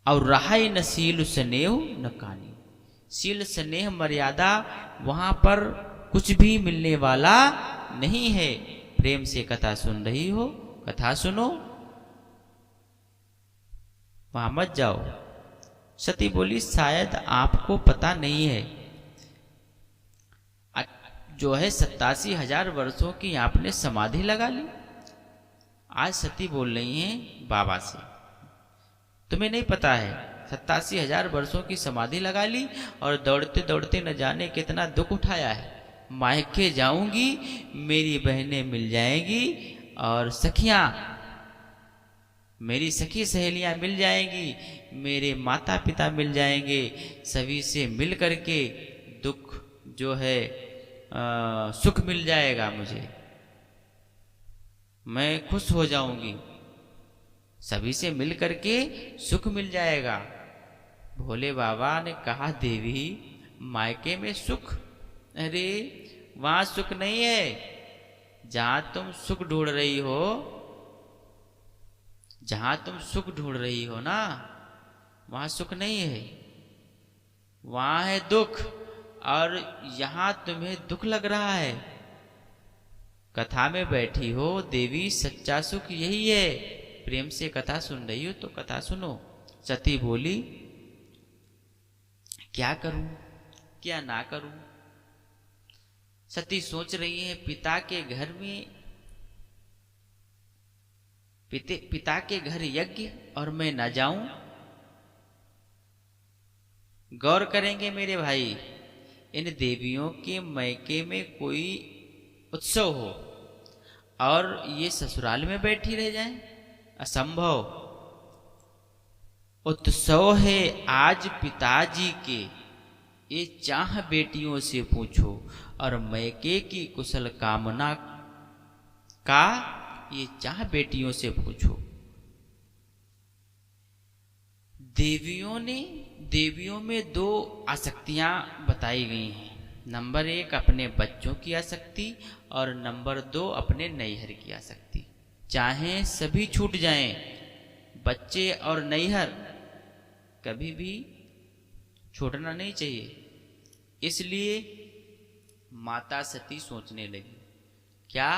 और रहाई न शील स्नेह न कानी। शील स्नेह मर्यादा वहां पर कुछ भी मिलने वाला नहीं है। प्रेम से कथा सुन रही हो, कथा सुनो, वहां मत जाओ। सती बोली, शायद आपको पता नहीं है, जो है 87,000 वर्षों की आपने समाधि लगा ली। आज सती बोल रही हैं बाबा से, तुम्हें नहीं पता है, 87,000 वर्षों की समाधि लगा ली और दौड़ते दौड़ते न जाने कितना दुख उठाया है। मायके जाऊंगी, मेरी बहनें मिल जाएंगी और सखियां, मेरी सखी सहेलियां मिल जाएंगी, मेरे माता पिता मिल जाएंगे, सभी से मिल करके दुख जो है सुख मिल जाएगा मुझे, मैं खुश हो जाऊंगी, सभी से मिल करके सुख मिल जाएगा। भोले बाबा ने कहा, देवी, मायके में सुख? अरे वहां सुख नहीं है, जहां तुम सुख ढूंढ रही हो, जहां तुम सुख ढूंढ रही हो ना, वहां सुख नहीं है, वहां है दुख। और यहां तुम्हें दुख लग रहा है। कथा में बैठी हो देवी, सच्चा सुख यही है। प्रेम से कथा सुन रही हो तो कथा सुनो। सती बोली, क्या करूं, क्या ना करूं? सती सोच रही है, पिता के घर में, पिता के घर यज्ञ और मैं न जाऊं। गौर करेंगे मेरे भाई, इन देवियों के मैके में कोई उत्सव हो और ये ससुराल में बैठी रह जाएं, असंभव। उत्सव है आज पिताजी के, ये चाह बेटियों से पूछो, और मैके की कुशल कामना का ये चाह बेटियों से पूछो। देवियों में दो आसक्तियां बताई गई हैं। नंबर 1 अपने बच्चों की आसक्ति और नंबर 2 अपने नैहर की आसक्ति। चाहे सभी छूट जाएं, बच्चे और नैहर कभी भी छोड़ना नहीं चाहिए। इसलिए माता सती सोचने लगी, क्या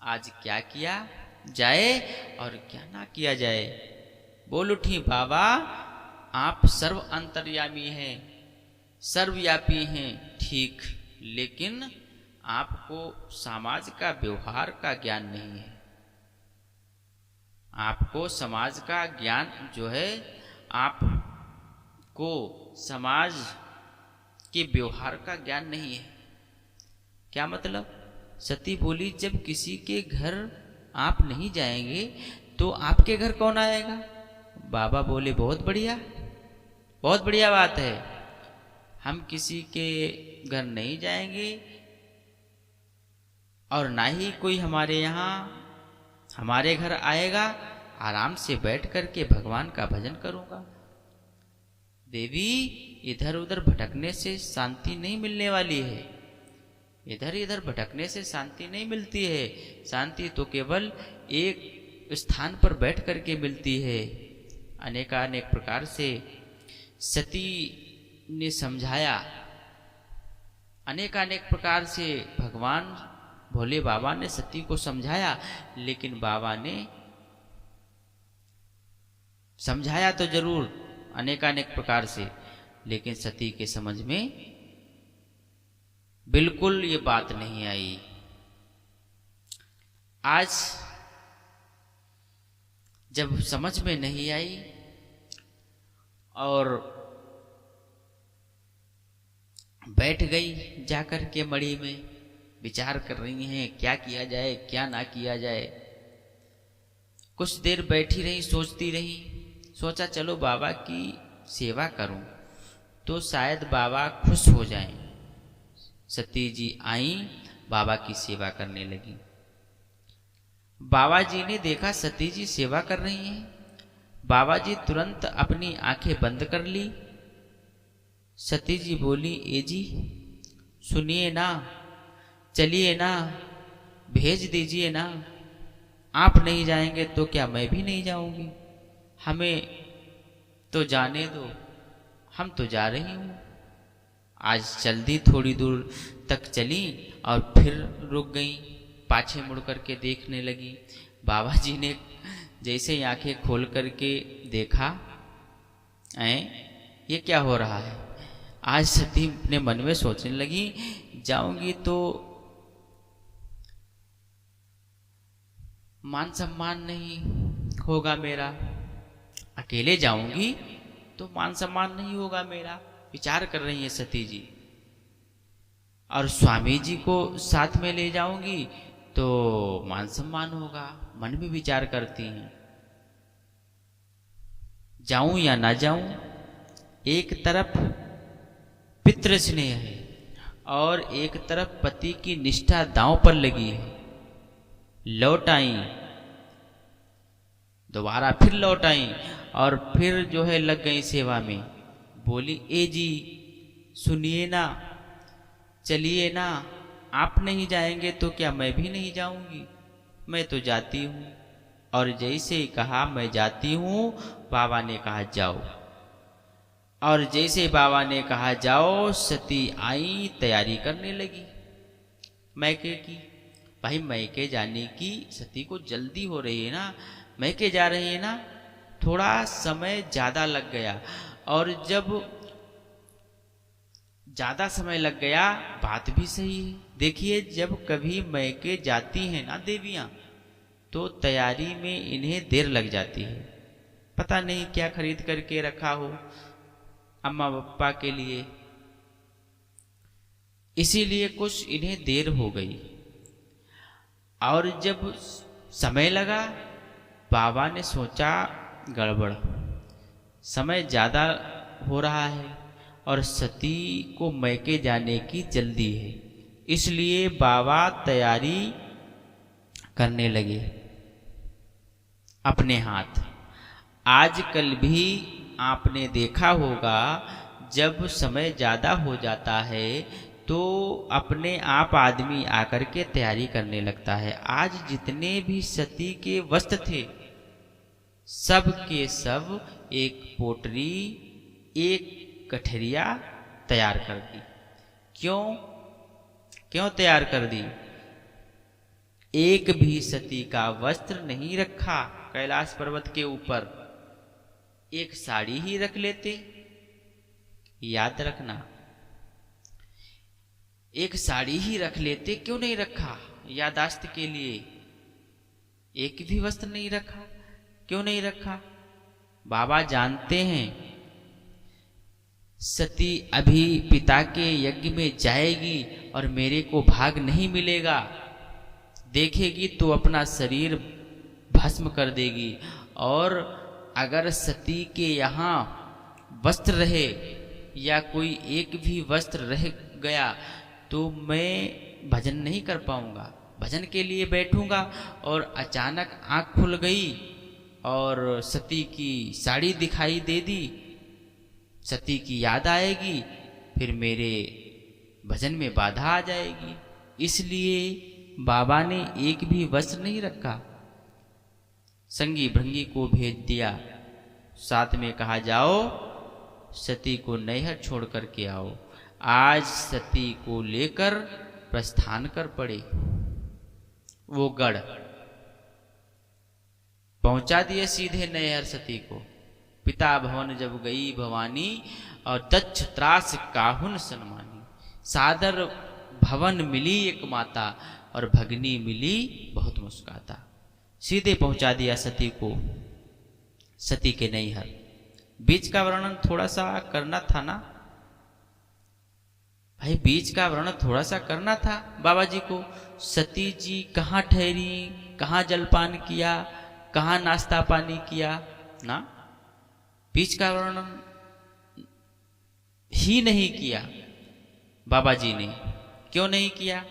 आज क्या किया जाए और क्या ना किया जाए। बोल उठी, बाबा आप सर्व अंतर्यामी हैं, सर्वव्यापी हैं, ठीक, लेकिन आपको समाज का व्यवहार का ज्ञान नहीं है। आपको समाज का ज्ञान जो है, आपको समाज के व्यवहार का ज्ञान नहीं है। क्या मतलब? सती बोली, जब किसी के घर आप नहीं जाएंगे तो आपके घर कौन आएगा? बाबा बोले, बहुत बढ़िया, बहुत बढ़िया बात है। हम किसी के घर नहीं जाएंगे और ना ही कोई हमारे यहाँ हमारे घर आएगा। आराम से बैठ करके भगवान का भजन करूंगा। देवी, इधर उधर भटकने से शांति नहीं मिलने वाली है। इधर इधर भटकने से शांति नहीं मिलती है। शांति तो केवल एक स्थान पर बैठ करके मिलती है। अनेकानेक प्रकार से सती ने समझाया, अनेकानेक प्रकार से भगवान भोले बाबा ने सती को समझाया, लेकिन बाबा ने समझाया तो जरूर अनेकानेक प्रकार से, लेकिन सती के समझ में बिल्कुल ये बात नहीं आई। आज जब समझ में नहीं आई और बैठ गई जाकर के मड़ी में, विचार कर रही हैं क्या किया जाए क्या ना किया जाए। कुछ देर बैठी रही, सोचती रही। सोचा चलो बाबा की सेवा करूं तो शायद बाबा खुश हो जाएं। सती जी आई, बाबा की सेवा करने लगी। बाबा जी ने देखा सती जी सेवा कर रही हैं। बाबा जी तुरंत अपनी आंखें बंद कर ली। सती जी बोली, ए जी सुनिए ना, चलिए ना, भेज दीजिए ना। आप नहीं जाएंगे तो क्या मैं भी नहीं जाऊंगी? हमें तो जाने दो, हम तो जा रही हूं। आज जल्दी थोड़ी दूर तक चली और फिर रुक गई, पाछे मुड़ करके देखने लगी। बाबा जी ने जैसे ही आंखें खोल करके देखा, ये क्या हो रहा है? आज सती अपने मन में सोचने लगी, जाऊंगी तो मान सम्मान नहीं होगा मेरा, अकेले जाऊंगी तो मान सम्मान नहीं होगा मेरा। विचार कर रही है सती जी। और स्वामी जी को साथ में ले जाऊंगी तो मान सम्मान होगा, मन में विचार करती हैं। जाऊं या ना जाऊं, एक तरफ पितृ स्नेह है और एक तरफ पति की निष्ठा दांव पर लगी है। लौट आई, दोबारा फिर लौट आई और फिर जो है लग गई सेवा में। बोली, ए जी सुनिए ना, चलिए ना, आप नहीं जाएंगे तो क्या मैं भी नहीं जाऊंगी? मैं तो जाती हूँ। और जैसे ही कहा मैं जाती हूँ, बाबा ने कहा जाओ। और जैसे बाबा ने कहा जाओ, सती आई, तैयारी करने लगी मैके की। भाई मैके जाने की सती को जल्दी हो रही है ना, मैके जा रही है ना, थोड़ा समय ज्यादा लग गया। और जब ज्यादा समय लग गया, बात भी सही है। देखिए, जब कभी मैके जाती हैं ना देवियां, तो तैयारी में इन्हें देर लग जाती है। पता नहीं क्या खरीद करके रखा हो अम्मा पापा के लिए, इसीलिए कुछ इन्हें देर हो गई। और जब समय लगा, बाबा ने सोचा गड़बड़, समय ज्यादा हो रहा है और सती को मैके जाने की जल्दी है। इसलिए बाबा तैयारी करने लगे अपने हाथ। आजकल भी आपने देखा होगा, जब समय ज़्यादा हो जाता है तो अपने आप आदमी आकर के तैयारी करने लगता है। आज जितने भी सती के वस्त्र थे, सब के सब एक पोटरी, एक गठरिया तैयार कर दी। क्यों तैयार कर दी? एक भी सती का वस्त्र नहीं रखा कैलाश पर्वत के ऊपर, एक साड़ी ही रख लेते। याद रखना, एक साड़ी ही रख लेते, क्यों नहीं रखा? यादाश्त के लिए। एक भी वस्त्र नहीं रखा, क्यों नहीं रखा? बाबा जानते हैं सती अभी पिता के यज्ञ में जाएगी और मेरे को भाग नहीं मिलेगा, देखेगी तो अपना शरीर भस्म कर देगी। और अगर सती के यहाँ वस्त्र रहे या कोई एक भी वस्त्र रह गया तो मैं भजन नहीं कर पाऊंगा। भजन के लिए बैठूंगा और अचानक आंख खुल गई और सती की साड़ी दिखाई दे दी, सती की याद आएगी, फिर मेरे भजन में बाधा आ जाएगी। इसलिए बाबा ने एक भी वस्त्र नहीं रखा। संगी भृंगी को भेज दिया, साथ में कहा जाओ सती को नैहर छोड़ करके आओ। आज सती को लेकर प्रस्थान कर पड़े। वो गढ़ पहुंचा दिए सीधे नैहर सती को। पिता भवन जब गई भवानी और दक्ष त्रास काहुन सन्मानी। सादर भवन मिली एक माता और भगनी मिली बहुत मुस्काता। सीधे पहुंचा दिया सती को सती के नैहर। बीच का वर्णन थोड़ा सा करना था ना भाई, बीच का वर्णन थोड़ा सा करना था बाबा जी को। सती जी कहाँ ठहरी, कहाँ जलपान किया, कहाँ नाश्ता पानी किया ना, बीच का वर्णन ही नहीं किया बाबा जी ने। क्यों नहीं किया?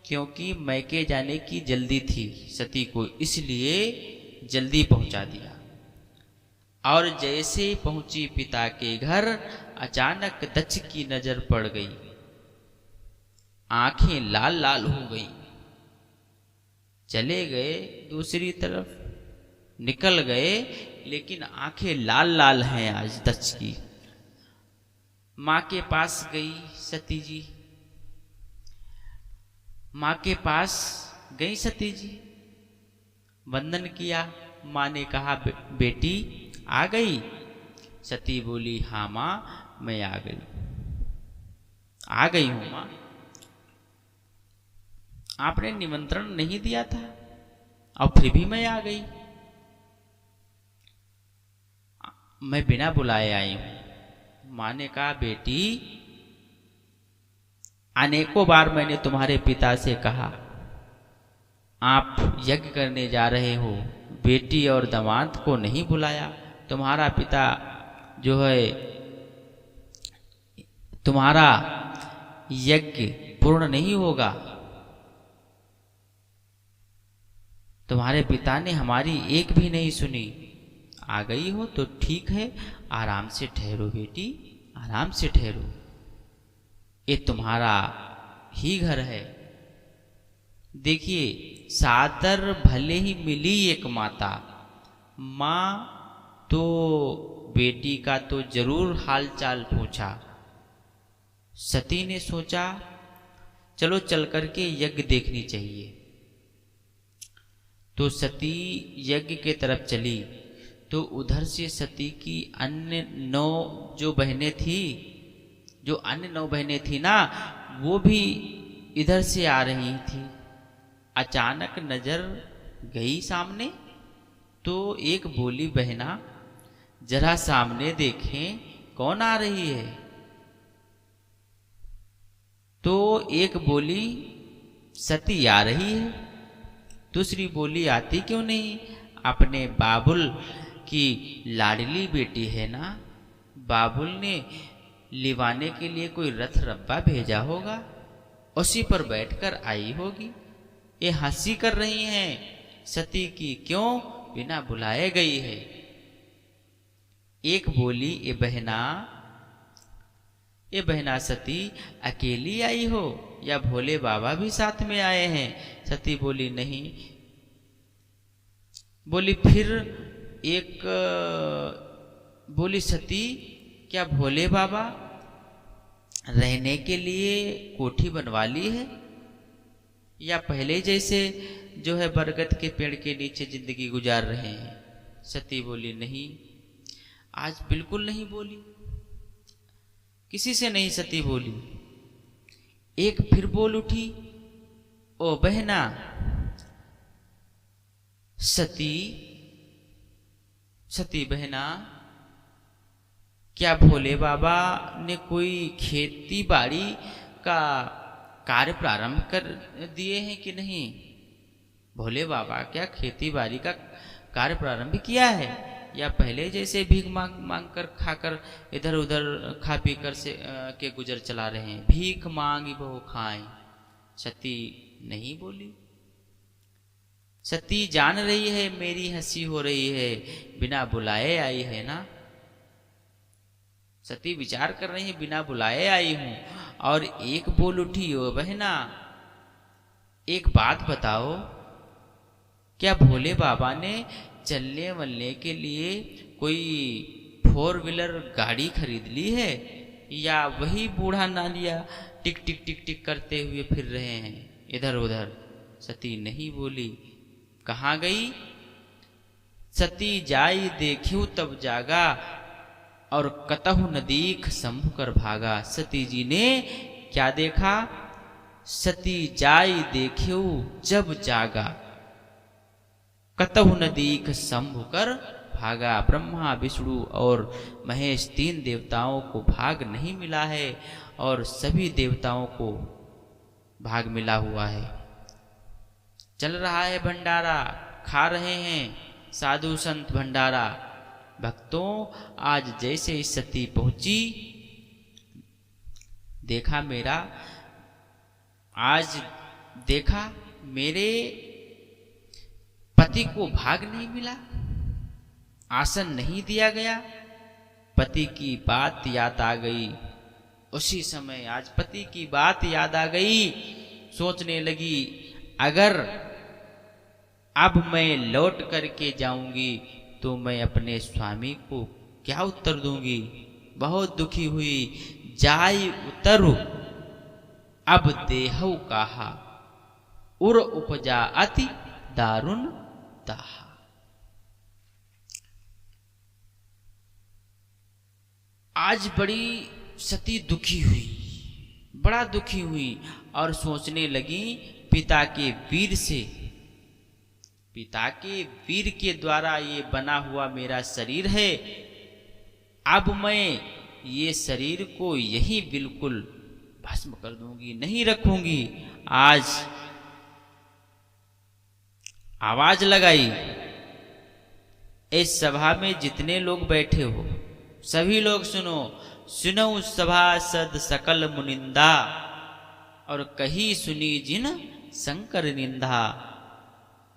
क्योंकि मैके जाने की जल्दी थी सती को, इसलिए जल्दी पहुंचा दिया। और जैसे पहुंची पिता के घर, अचानक दक्ष की नजर पड़ गई। आंखें लाल लाल हो गई। चले गए दूसरी तरफ, निकल गए, लेकिन आंखें लाल लाल हैं आज दक्ष की। मां के पास गई सती जी, मां के पास गई सती जी, वंदन किया। मां ने कहा बेटी आ गई? सती बोली हाँ मां मैं आ गई हूं मां। आपने निमंत्रण नहीं दिया था और फिर भी मैं आ गई। मैं बिना बुलाए आई हूं। मां ने कहा बेटी अनेकों बार मैंने तुम्हारे पिता से कहा आप यज्ञ करने जा रहे हो, बेटी और दामाद को नहीं बुलाया। तुम्हारा पिता जो है, तुम्हारा यज्ञ पूर्ण नहीं होगा। तुम्हारे पिता ने हमारी एक भी नहीं सुनी। आ गई हो तो ठीक है, आराम से ठहरो बेटी, आराम से ठहरो, ये तुम्हारा ही घर है। देखिए सादर भले ही मिली एक माता, माँ तो बेटी का तो जरूर हाल चाल पूछा। सती ने सोचा चलो चल करके यज्ञ देखनी चाहिए, तो सती यज्ञ के तरफ चली। तो उधर से सती की अन्य 9 जो बहनें थी, जो अन्य 9 बहनें थी ना, वो भी इधर से आ रही थी। अचानक नजर गई सामने, तो एक बोली बहना जरा सामने देखें कौन आ रही है। तो एक बोली सती आ रही है, दूसरी बोली आती क्यों नहीं, अपने बाबुल की लाडली बेटी है ना, बाबुल ने लिवाने के लिए कोई रथ रब्बा भेजा होगा, उसी पर बैठकर आई होगी। ये हंसी कर रही हैं सती की, क्यों बिना बुलाए गई है। एक बोली, ये बहना सती अकेली आई हो या भोले बाबा भी साथ में आए हैं? सती बोली नहीं। बोली फिर एक बोली सती, क्या भोले बाबा रहने के लिए कोठी बनवा ली है या पहले जैसे जो है बरगद के पेड़ के नीचे जिंदगी गुजार रहे हैं? सती बोली नहीं, आज बिल्कुल नहीं बोली, किसी से नहीं सती बोली। एक फिर बोल उठी, ओ बहना सती, सती बहना, क्या भोले बाबा ने कोई खेती बाड़ी का कार्य प्रारंभ कर दिए हैं कि नहीं? भोले बाबा क्या खेती बाड़ी का कार्य प्रारंभ किया है या पहले जैसे भीख मांग मांग कर खाकर इधर उधर खा पी कर से के गुजर चला रहे हैं? भीख मांगी बहु खाएं। सती नहीं बोली। सती जान रही है मेरी हंसी हो रही है, बिना बुलाए आई है ना। सती विचार कर रही है, बिना बुलाए आई हूं। और एक बोल उठी, ओ बहना एक बात बताओ, क्या भोले बाबा ने चलने वलने के लिए कोई 4 व्हीलर गाड़ी खरीद ली है या वही बूढ़ा नालिया टिक टिक टिक टिक करते हुए फिर रहे हैं इधर उधर? सती नहीं बोली। कहाँ गई? सती जाई देखियो तब जागा और कतहु न दीख शंभु कर भागा। सती जी ने क्या देखा? सती जाई देखियो जब जागा, कतहु न दीख शंभु कर भागा। ब्रह्मा विष्णु और महेश 3 देवताओं को भाग नहीं मिला है और सभी देवताओं को भाग मिला हुआ है। चल रहा है भंडारा, खा रहे हैं साधु संत भंडारा। भक्तों आज जैसे ही सती पहुंची, देखा मेरा, आज देखा मेरे पति को भाग नहीं मिला, आसन नहीं दिया गया। पति की बात याद आ गई। उसी समय आज पति की बात याद आ गई। सोचने लगी, अगर अब मैं लौट करके जाऊंगी तो मैं अपने स्वामी को क्या उत्तर दूंगी? बहुत दुखी हुई। जाई उतरु अब देहु कहा, उर उपजा अति दारुण ताहा। आज बड़ी सती दुखी हुई, बड़ा दुखी हुई और सोचने लगी, पिता के वीर के द्वारा ये बना हुआ मेरा शरीर है। अब मैं ये शरीर को यही बिल्कुल भस्म कर दूंगी, नहीं रखूंगी। आज आवाज लगाई, इस सभा में जितने लोग बैठे हो सभी लोग सुनो, सुनो सभासद सकल मुनिंदा, और कही सुनी जिन शंकर निंदा।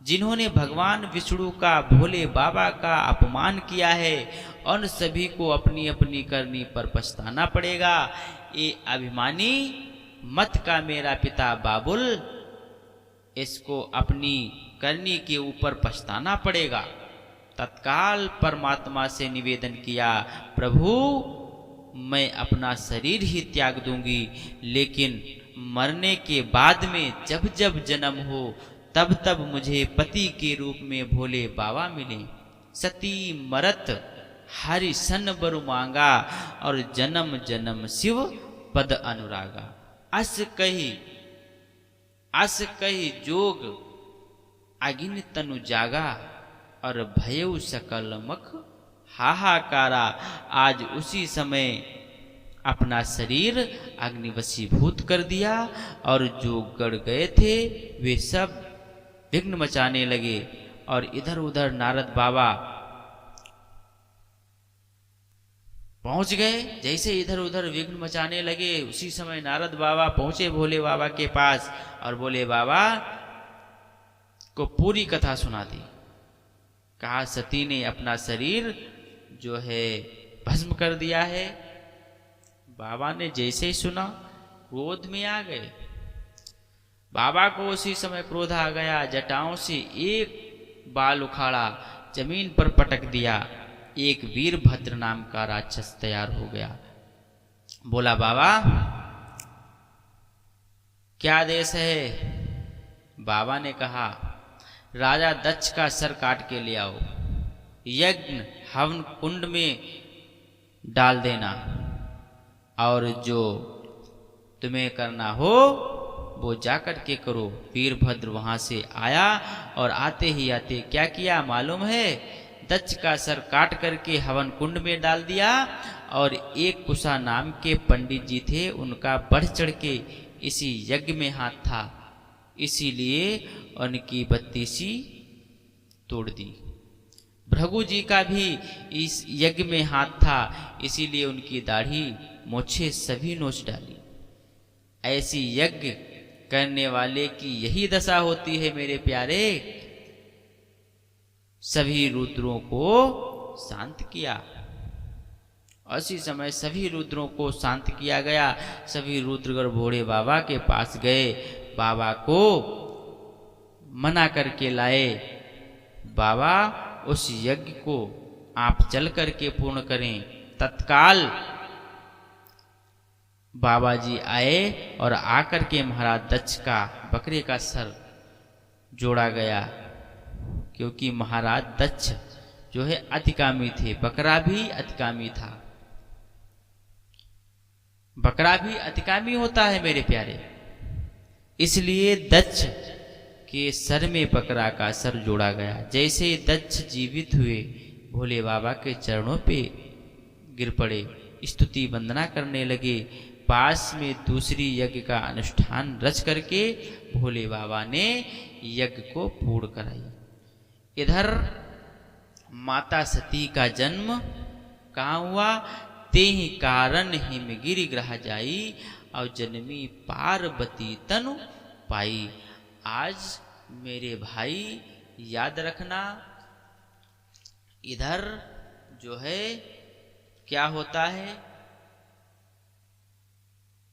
जिन्होंने भगवान विष्णु का, भोले बाबा का अपमान किया है, उन सभी को अपनी अपनी करनी पर पछताना पड़ेगा। ये अभिमानी मत का मेरा पिता बाबुल, इसको अपनी करनी के ऊपर पछताना पड़ेगा। तत्काल परमात्मा से निवेदन किया, प्रभु मैं अपना शरीर ही त्याग दूंगी, लेकिन मरने के बाद में जब जब जन्म हो तब तब मुझे पति के रूप में भोले बाबा मिले। सती मरत हरि सन बरु मांगा, और जन्म जन्म शिव पद अनुरागा। अस कही जोग अगिन तनु जागा, और भयउ सकल मख हाहाकारा। आज उसी समय अपना शरीर अग्निवशीभूत कर दिया, और जो गड़ गए थे वे सब विघ्न मचाने लगे। और इधर उधर नारद बाबा पहुंच गए। जैसे इधर उधर विघ्न मचाने लगे, उसी समय नारद बाबा पहुंचे भोले बाबा के पास, और भोले बाबा को पूरी कथा सुना दी। कहा, सती ने अपना शरीर जो है भस्म कर दिया है। बाबा ने जैसे ही सुना क्रोध में आ गए। बाबा को उसी समय क्रोध आ गया, जटाओं से एक बाल उखाड़ा, जमीन पर पटक दिया। एक वीरभद्र नाम का राक्षस तैयार हो गया। बोला, बाबा क्या आदेश है? बाबा ने कहा, राजा दक्ष का सर काट के ले आओ, यज्ञ हवन कुंड में डाल देना, और जो तुम्हें करना हो वो जाकर के करो। वीरभद्र वहां से आया और आते ही आते क्या किया मालूम है? दक्ष का सर काट करके हवन कुंड में डाल दिया, और एक कुशा नाम के पंडित जी थे, उनका बढ़ चढ़ के इसी यज्ञ में हाथ था, इसीलिए उनकी बत्तीसी तोड़ दी। भृगु जी का भी इस यज्ञ में हाथ था, इसीलिए उनकी दाढ़ी मोछे सभी नोच डाली। ऐसी यज्ञ करने वाले की यही दशा होती है मेरे प्यारे। सभी रुद्रों को शांत किया। उसी समय सभी रुद्रों को शांत किया गया। सभी रुद्रगढ़ भोले बाबा के पास गए, बाबा को मना करके लाए। बाबा उस यज्ञ को आप चल करके पूर्ण करें। तत्काल बाबा जी आए और आकर के महाराज दक्ष का बकरे का सर जोड़ा गया, क्योंकि महाराज दक्ष जो है अतिकामी थे, बकरा भी अतिकामी था। बकरा भी अतिकामी होता है मेरे प्यारे, इसलिए दक्ष के सर में बकरा का सर जोड़ा गया। जैसे दक्ष जीवित हुए, भोले बाबा के चरणों पे गिर पड़े, स्तुति वंदना करने लगे। पास में दूसरी यज्ञ का अनुष्ठान रच करके भोले बाबा ने यज्ञ को पूर्ण कराई। इधर माता सती का जन्म कहाँ हुआ? ते ही कारण हिमगिरि ग्रह जाई, और जन्मी पार्वती तनु पाई। आज मेरे भाई याद रखना, इधर जो है क्या होता है,